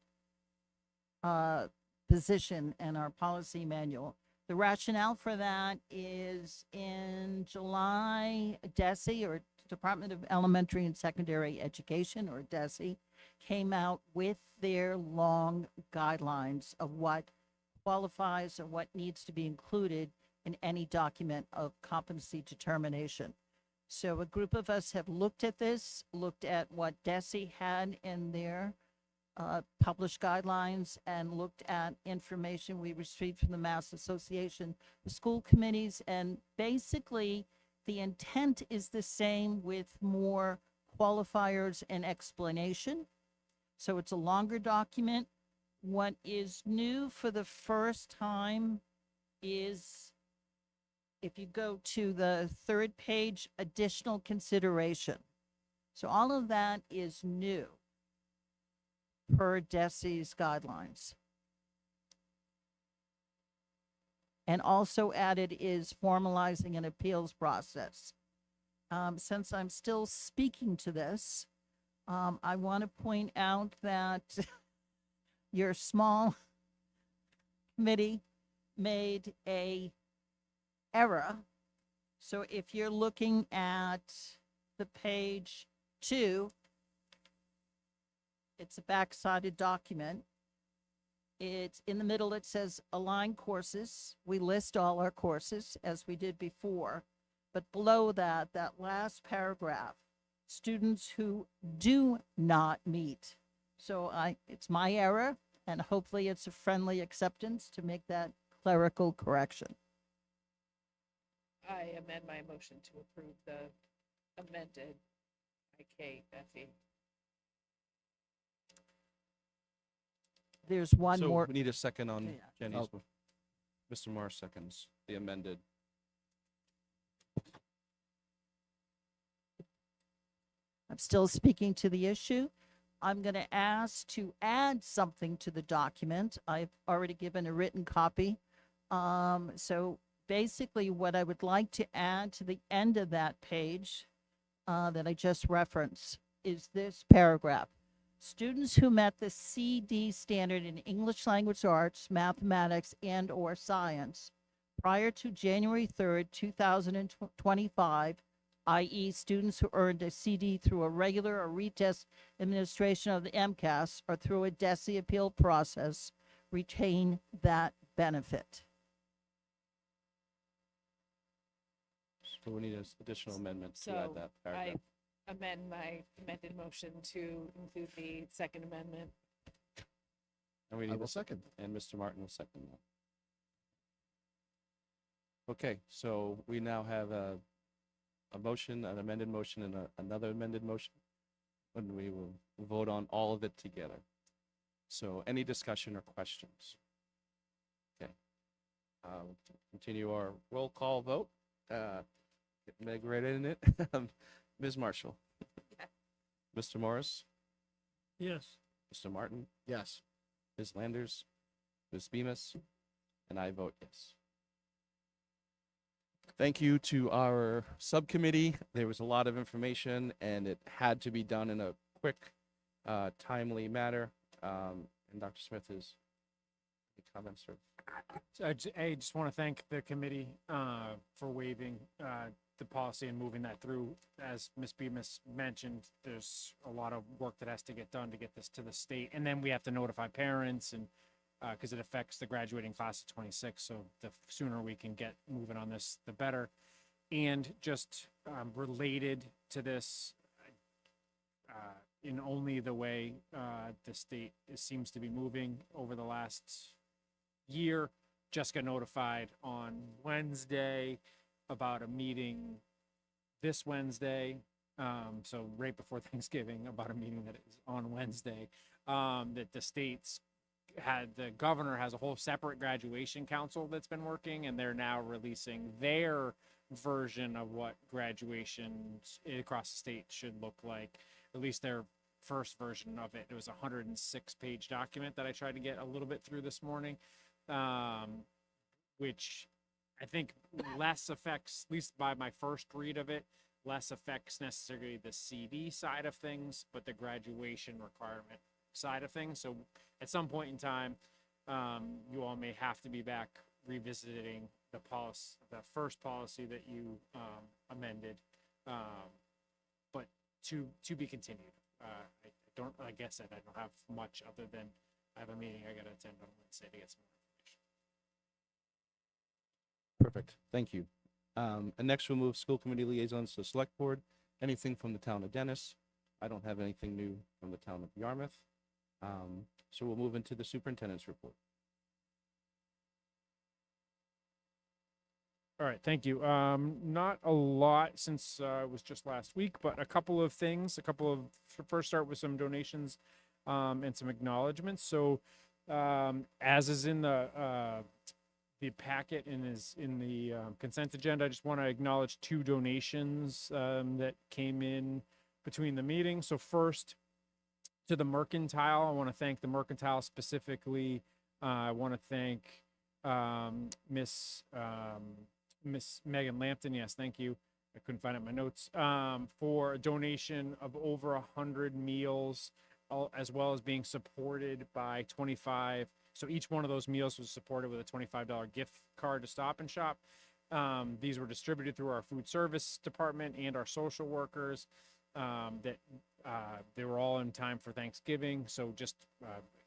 position in our policy manual. The rationale for that is in July, DESE, or Department of Elementary and Secondary Education, or DESE, came out with their long guidelines of what qualifies and what needs to be included in any document of competency determination. So a group of us have looked at this, looked at what DESE had in their published guidelines, and looked at information we received from the Mass Association of School Committees. And basically, the intent is the same with more qualifiers and explanation. So it's a longer document. What is new for the first time is if you go to the third page, additional consideration. So all of that is new per DESI's guidelines. And also added is formalizing an appeals process. Since I'm still speaking to this, I want to point out that your small committee made a error. So if you're looking at the page 2, it's a backsided document. It's in the middle, it says align courses. We list all our courses as we did before. But below that, that last paragraph, students who do not meet. So it's my error, and hopefully it's a friendly acceptance to make that clerical correction. I amend my motion to approve the amended IKFE. There's one So more. we need a second on Yeah. Jenny's. Mr. Morris seconds the amended. I'm still speaking to the issue. I'm going to ask to add something to the document. I've already given a written copy. So basically what I would like to add to the end of that page that I just referenced is this paragraph. Students who met the CD standard in English language arts, mathematics, and or science prior to January 3rd, 2025, i.e. students who earned a CD through a regular or retest administration of the MCAS or through a DESI appeal process, retain that benefit. So we need an additional amendment to add So that I paragraph. amend my amended motion to include the second amendment. And we I need will a second. And Mr. Martin will second that. Okay, so we now have a motion, an amended motion, and another amended motion. And we will vote on all of it together. So any discussion or questions? Okay. Continue our roll call vote. Get Meg right in it. Ms. Marshall. Yes. Mr. Morris. Yes. Mr. Martin. Yes. Ms. Landers. Ms. Bemis. And I vote yes. Thank you to our subcommittee. There was a lot of information and it had to be done in a quick, timely manner. And Dr. Smith is, any comments or? So I just want to thank the committee for waiving the policy and moving that through. As Ms. Bemis mentioned, there's a lot of work that has to get done to get this to the state. And then we have to notify parents and because it affects the graduating class of 26. So the sooner we can get moving on this, the better. And just related to this, in only the way the state seems to be moving over the last year, just got notified on Wednesday about a meeting this Wednesday. So right before Thanksgiving, about a meeting that is on Wednesday, that the governor has a whole separate graduation council that's been working, and they're now releasing their version of what graduations across the state should look like, at least their first version of it. It was a 106-page document that I tried to get a little bit through this morning, which I think less affects, at least by my first read of it, less affects necessarily the CD side of things, but the graduation requirement side of things. So at some point in time, you all may have to be back revisiting the first policy that you amended, but to be continued. Like I said, I don't have much other than I have a meeting I got to attend on Wednesday to get some more information. Perfect. Thank you. And next we'll move school committee liaisons to select board. Anything from the town of Dennis. I don't have anything new from the town of Yarmouth. So we'll move into the superintendent's report. All right, thank you. Not a lot since it was just last week, but a couple of things. First start with some donations and some acknowledgements. So as is in the the packet in the consent agenda. I just want to acknowledge 2 donations that came in between the meetings. So first, to the Mercantile, I want to thank the Mercantile specifically. I want to thank Miss Megan Lampton. Yes, thank you. I couldn't find it in my notes, for a donation of over 100 meals, as well as being supported by 25. So each one of those meals was supported with a $25 gift card to Stop and Shop. These were distributed through our food service department and our social workers. They were all in time for Thanksgiving. So just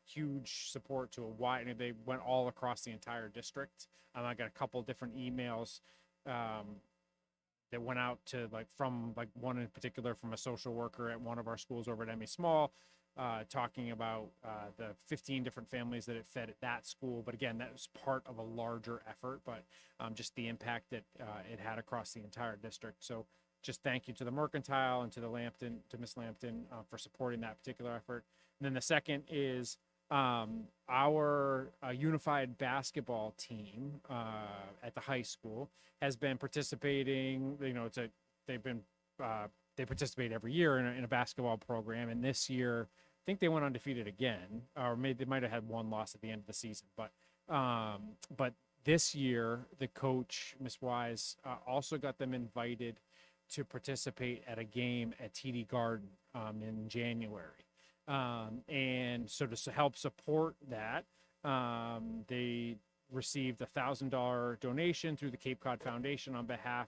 huge support to a wide, and they went all across the entire district. I got a couple different emails that went out to from one in particular from a social worker at one of our schools over at Emmy Small, talking about the 15 different families that it fed at that school. But again, that was part of a larger effort, but just the impact that it had across the entire district. So just thank you to the Mercantile and to Miss Lampton for supporting that particular effort. And then the second is our unified basketball team at the high school has been participating. They participate every year in a basketball program, and this year I think they went undefeated again, or maybe they might have had one loss at the end of the season. But this year the coach, Miss Wise, also got them invited to participate at a game at TD Garden in January. And so to help support that, they received a $1,000 donation through the Cape Cod Foundation on behalf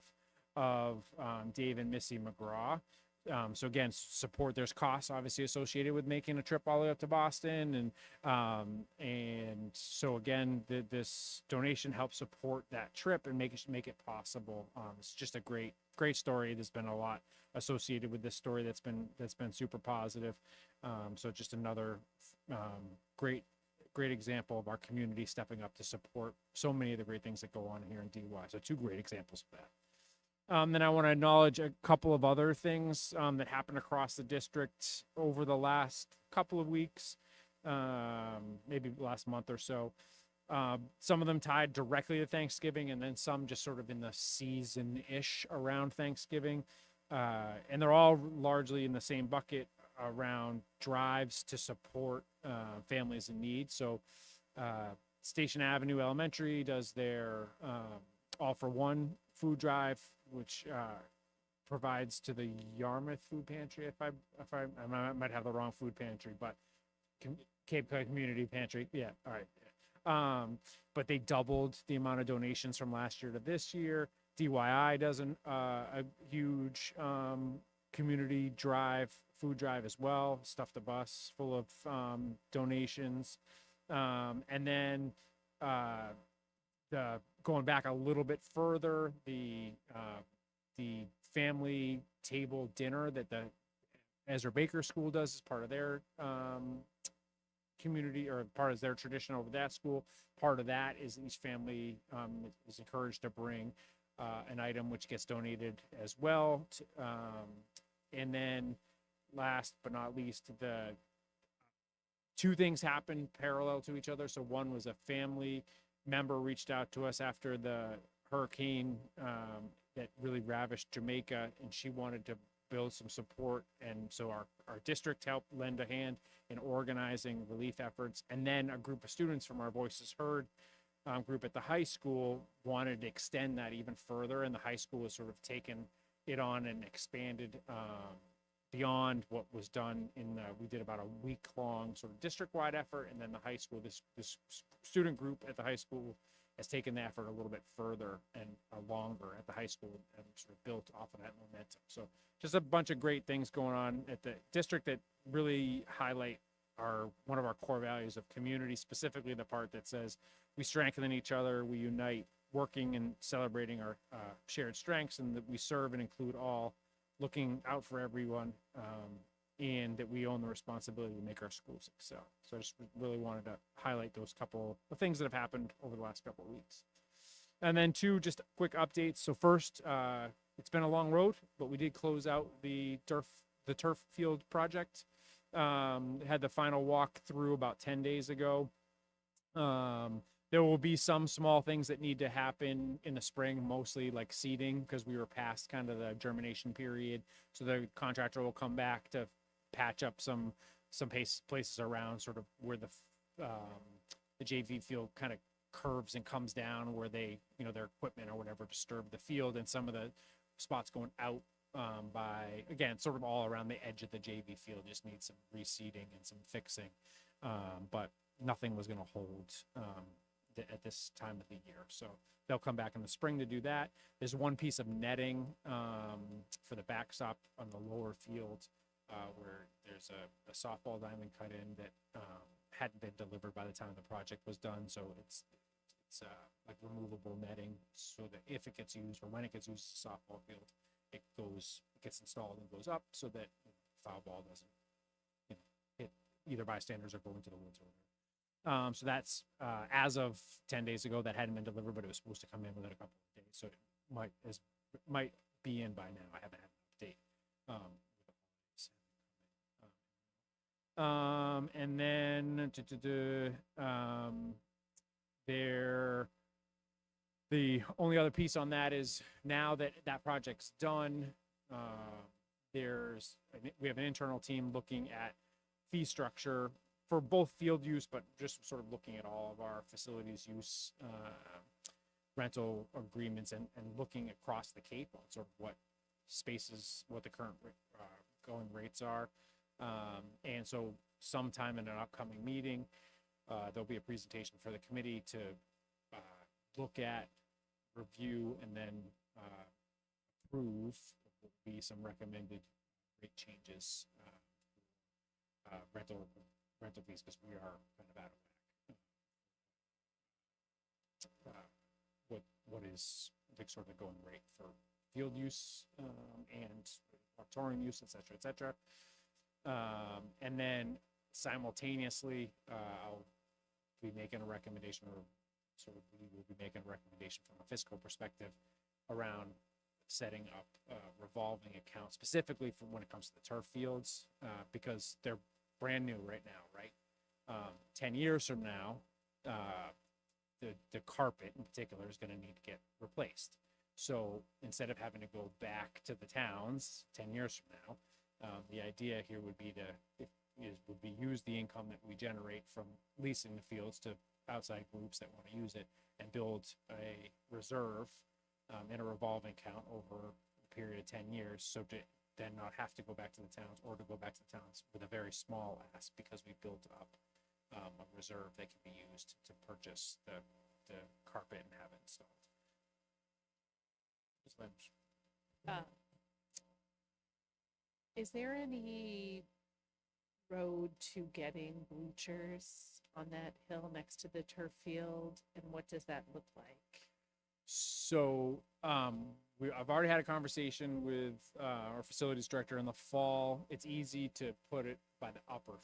of Dave and Missy McGraw. So again, support. There's costs obviously associated with making a trip all the way up to Boston, and so again, this donation helps support that trip and make it possible. It's just a great story. There's been a lot associated with this story that's been super positive. So just another great example of our community stepping up to support so many of the great things that go on here in DY. So 2 great examples of that. Then I want to acknowledge a couple of other things that happened across the district over the last couple of weeks, maybe last month or so. Some of them tied directly to Thanksgiving, and then some just sort of in the season-ish around Thanksgiving. And they're all largely in the same bucket around drives to support families in need. So Station Avenue Elementary does their All for One food drive, which provides to the Yarmouth Food Pantry. If I might have the wrong food pantry, but Cape Cod Community Pantry. Yeah, all right. But they doubled the amount of donations from last year to this year. DYI does a huge community food drive as well. Stuffed a bus full of donations. And then going back a little bit further, the family table dinner that the Ezra Baker School does as part of their community, or part of their tradition over that school. Part of that is each family is encouraged to bring an item which gets donated as well. And then last but not least, the 2 things happened parallel to each other. So one was a family member reached out to us after the hurricane that really ravished Jamaica, and she wanted to build some support. And so our district helped lend a hand in organizing relief efforts. And then a group of students from our Voices Heard group at the high school wanted to extend that even further. And the high school has sort of taken it on and expanded beyond what was done we did about a week-long sort of district-wide effort. And then the high school, this student group at the high school has taken the effort a little bit further and longer at the high school, and sort of built off of that momentum. So just a bunch of great things going on at the district that really highlight one of our core values of community, specifically the part that says we strengthen each other, we unite, working and celebrating our shared strengths, and that we serve and include all, looking out for everyone, and that we own the responsibility to make our schools excel. So I just really wanted to highlight those couple of things that have happened over the last couple of weeks. And then 2 just quick updates. So first, it's been a long road, but we did close out the turf field project. Had the final walk through about 10 days ago. And There will be some small things that need to happen in the spring, mostly like seeding, because we were past kind of the germination period. So the contractor will come back to patch up some places around sort of where the JV field kind of curves and comes down where they, their equipment or whatever disturbed the field, and some of the spots going out by, again, sort of all around the edge of the JV field just needs some reseeding and some fixing. But nothing was going to hold at this time of the year. So they'll come back in the spring to do that. There's one piece of netting for the backstop on the lower field where there's a softball diamond cut in that hadn't been delivered by the time the project was done. So it's like removable netting so that if it gets used or when it gets used as a softball field, it gets installed and goes up so that foul ball doesn't hit either bystanders or go into the woods or whatever. So that's as of 10 days ago, that hadn't been delivered, but it was supposed to come in within a couple of days. So it might be in by now. I haven't had an update. And then the only other piece on that is now that that project's done, we have an internal team looking at fee structure for both field use, but just sort of looking at all of our facilities use rental agreements and looking across the Cape on sort of what the current going rates are. And so sometime in an upcoming meeting, there'll be a presentation for the committee to look at, review, and then approve. Will be some recommended rate changes, rental fees, because we are kind of out of whack. What is the sort of going rate for field use and auditorium use, et cetera, et cetera. And then simultaneously, I'll be making a recommendation, or sort of we will be making a recommendation from a fiscal perspective around setting up a revolving account specifically for when it comes to the turf fields, because they're brand new right now, right? 10 years from now, the carpet in particular is going to need to get replaced. So instead of having to go back to the towns 10 years from now, the idea here would be use the income that we generate from leasing the fields to outside groups that want to use it and build a reserve in a revolving account over a period of 10 years, so to then not have to go back to the towns or to go back to the towns with a very small ask, because we built up a reserve that can be used to purchase the carpet and have it installed. Is there any road to getting bleachers on that hill next to the turf field, and what does that look like? So I've already had a conversation with our facilities director in the fall. It's easy to put it by the upper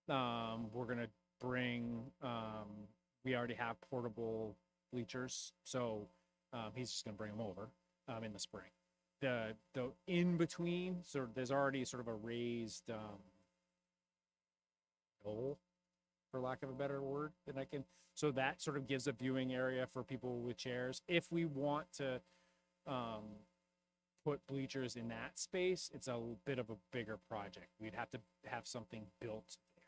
field. We're gonna bring. We already have portable bleachers, so he's just gonna bring them over in the spring. The in between, there's already sort of a raised hole, for lack of a better word, that I can. So that sort of gives a viewing area for people with chairs. If we want to put bleachers in that space, it's a bit of a bigger project. We'd have to have something built there.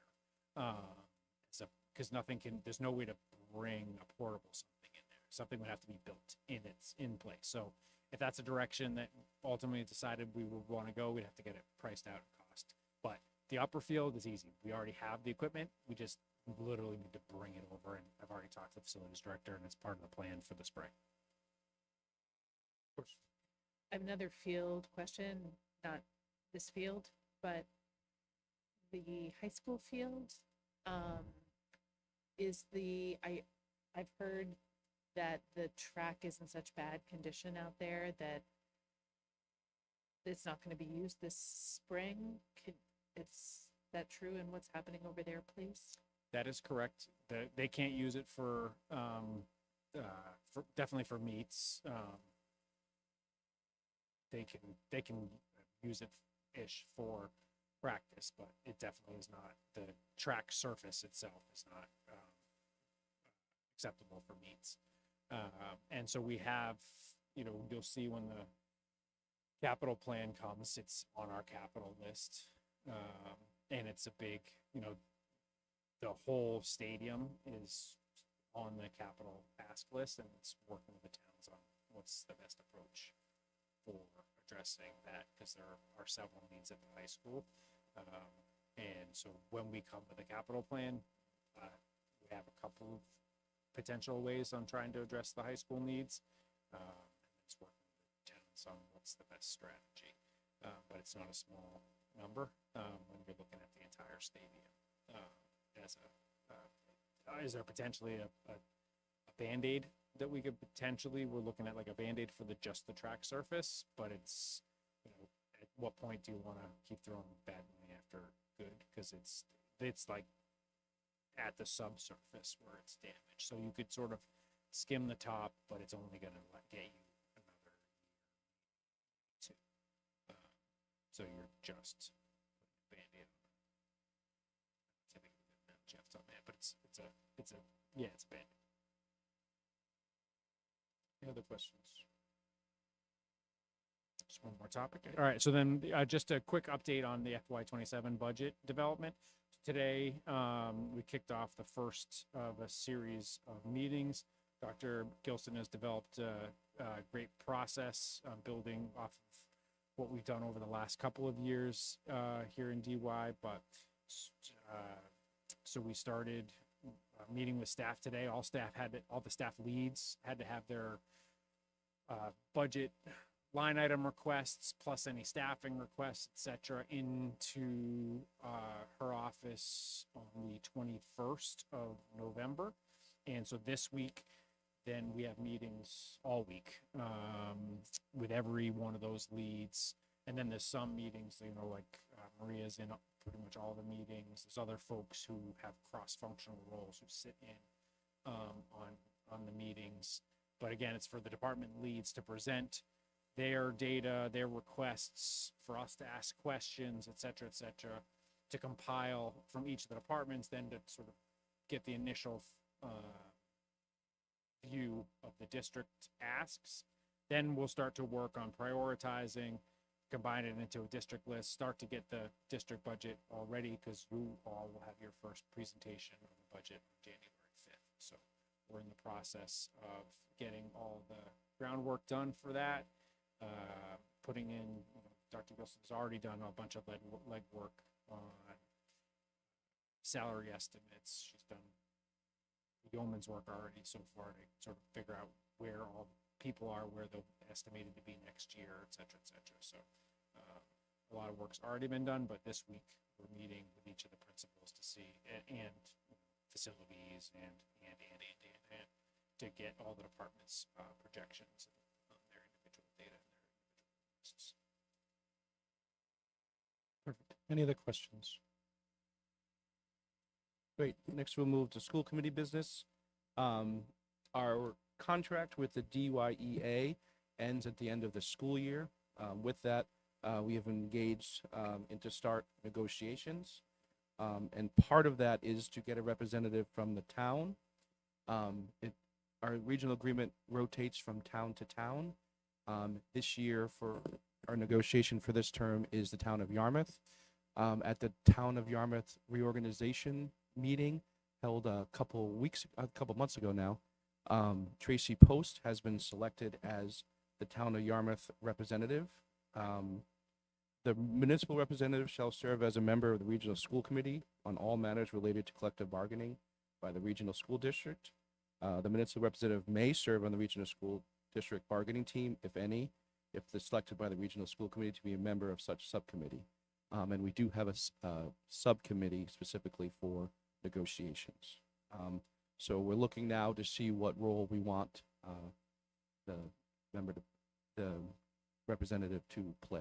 Because there's no way to bring a portable something in there. Something would have to be built in place. So if that's a direction that ultimately decided we would want to go, we'd have to get it priced out and cost. But the upper field is easy. We already have the equipment. We just literally need to bring it over, and I've already talked to the facilities director, and it's part of the plan for the spring. Of course. I have another field question, not this field, but the high school field. I've heard that the track is in such bad condition out there that it's not going to be used this spring. Is that true? And what's happening over there, please? That is correct. They can't use it for definitely for meets. They can use it ish for practice, but it definitely is not. The track surface itself is not acceptable for meets. And so we have, you'll see when the capital plan comes, it's on our capital list. And it's a big, the whole stadium is on the capital ask list, and it's working with the towns on what's the best approach for addressing that, because there are several needs at the high school. And so when we come with a capital plan, we have a couple of potential ways on trying to address the high school needs. It's working with the towns on what's the best strategy. But it's not a small number when you're looking at the entire stadium. Is there potentially a Band-Aid that we could potentially, we're looking at like a Band-Aid for just the track surface, but it's, at what point do you want to keep throwing bad money after good? Because it's like at the subsurface where it's damaged. So you could sort of skim the top, but it's only going to get you another year, two. So you're just putting a Band-Aid on it. I think Jeff's on that, but it's a Band-Aid. Any other questions? Just one more topic. All right, so then just a quick update on the FY27 budget development. Today, we kicked off the first of a series of meetings. Dr. Gilson has developed a great process building off of what we've done over the last couple of years here in DY, but so we started meeting with staff today. All the staff leads had to have their budget line item requests plus any staffing requests, etc., into her office on the 21st of November. And so this week, then we have meetings all week with every one of those leads. And then there's some meetings, like Maria's in pretty much all the meetings. There's other folks who have cross-functional roles who sit in on the meetings. But again, it's for the department leads to present their data, their requests, for us to ask questions, et cetera, to compile from each of the departments, then to sort of get the initial view of the district asks. Then we'll start to work on prioritizing, combine it into a district list, start to get the district budget all ready, because you all will have your first presentation of the budget on January 5th. So we're in the process of getting all the groundwork done for that. Putting in, Dr. Gilson's already done a bunch of legwork on salary estimates. She's done yeoman's work already so far to sort of figure out where all people are, where they're estimated to be next year, et cetera, et cetera. So a lot of work's already been done, but this week we're meeting with each of the principals to see, and facilities and to get all the departments' projections on their individual data and their individual lists. Perfect. Any other questions? Great. Next, we'll move to school committee business. Our contract with the DYEA ends at the end of the school year. With that, we have engaged into start negotiations. And part of that is to get a representative from the town. Our regional agreement rotates from town to town. This year, for our negotiation for this term, is the town of Yarmouth. At the town of Yarmouth reorganization meeting held a couple months ago now, Tracy Post has been selected as the town of Yarmouth representative. The municipal representative shall serve as a member of the regional school committee on all matters related to collective bargaining by the regional school district. The municipal representative may serve on the regional school district bargaining team, if any, if they're selected by the regional school committee to be a member of such subcommittee. And we do have a subcommittee specifically for negotiations. So we're looking now to see what role we want the representative to play.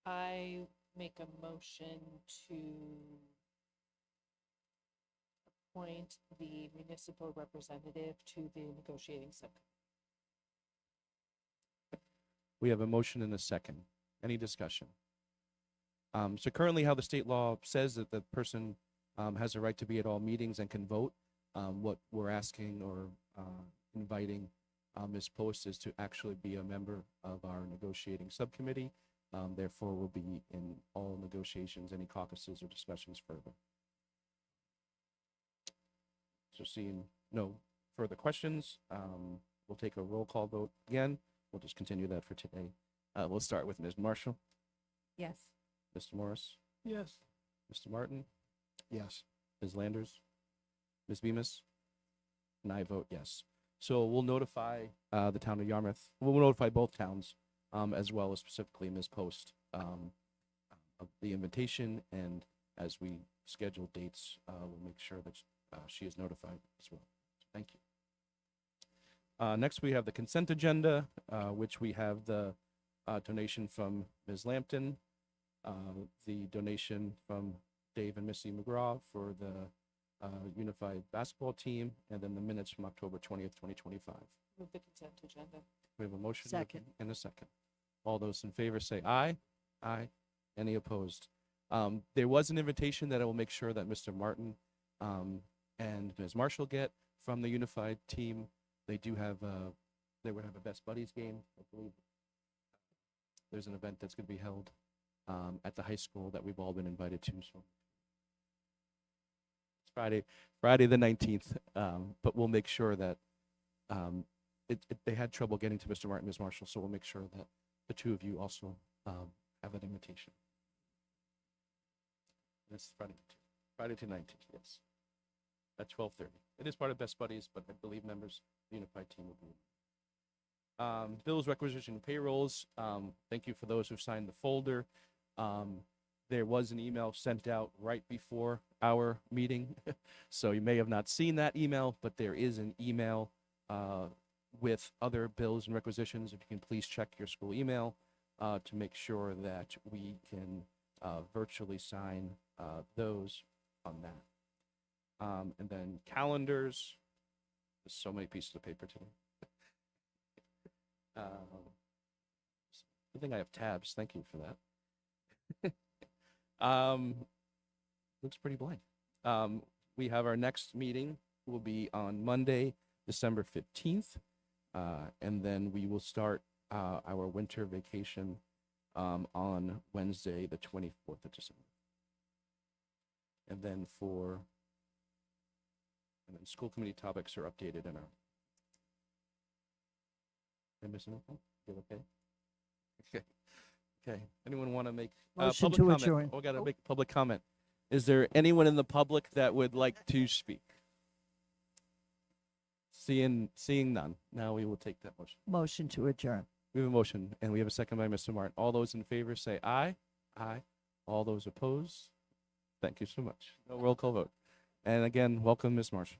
I make a motion to appoint the municipal representative to the negotiating subcommittee. We have a motion and a second. Any discussion? So currently how the state law says that the person has a right to be at all meetings and can vote. What we're asking or inviting Ms. Post is to actually be a member of our negotiating subcommittee. Therefore, will be in all negotiations, any caucuses or discussions further. So seeing no further questions, we'll take a roll call vote again. We'll just continue that for today. We'll start with Ms. Marshall, Yes. Mr. Morris, Yes. Mr. Martin, Yes. Ms. Landers, Ms. Bemis, and I vote yes. So we'll notify the town of Yarmouth. We'll notify both towns, as well as specifically Ms. Post, of the invitation. And as we schedule dates, we'll make sure that she is notified as well. Thank you. Next, we have the consent agenda, which we have the donation from Ms. Lampton, the donation from Dave and Missy McGraw for the unified basketball team, and then the minutes from October 20th, 2025. Move the consent agenda. We have a motion Second. and a second. All those in favor say aye. Aye. Any opposed? There was an invitation that I will make sure that Mr. Martin and Ms. Marshall get from the unified team. They do have they would have a Best Buddies game, I believe. There's an event that's going to be held at the high school that we've all been invited to. So it's Friday the 19th. But we'll make sure that they had trouble getting to Mr. Martin, Ms. Marshall, so we'll make sure that the two of you also have that invitation. That's Friday to 19th, yes. At 12:30. It is part of Best Buddies, but I believe members of the unified team will be. Bills, requisition, payrolls. Thank you for those who've signed the folder. There was an email sent out right before our meeting, so you may have not seen that email, but there is an email with other bills and requisitions. If you can please check your school email to make sure that we can virtually sign those on that. And then calendars. There's so many pieces of paper today. I think I have tabs. Thank you for that. Looks pretty blank. We have our next meeting will be on Monday, December 15th. And then we will start our winter vacation on Wednesday, the 24th of December. And then school committee topics are updated in our. Am I missing anything? You okay? Okay. Okay. Anyone want to make Motion public to comment? adjourn. Oh, we got to make public comment. Is there anyone in the public that would like to speak? Seeing none. Now we will take that motion. Motion to adjourn. We have a motion, and we have a second by Mr. Martin. All those in favor say aye. Aye. All those opposed? Thank you so much. No roll call vote. And again, welcome, Ms. Marshall.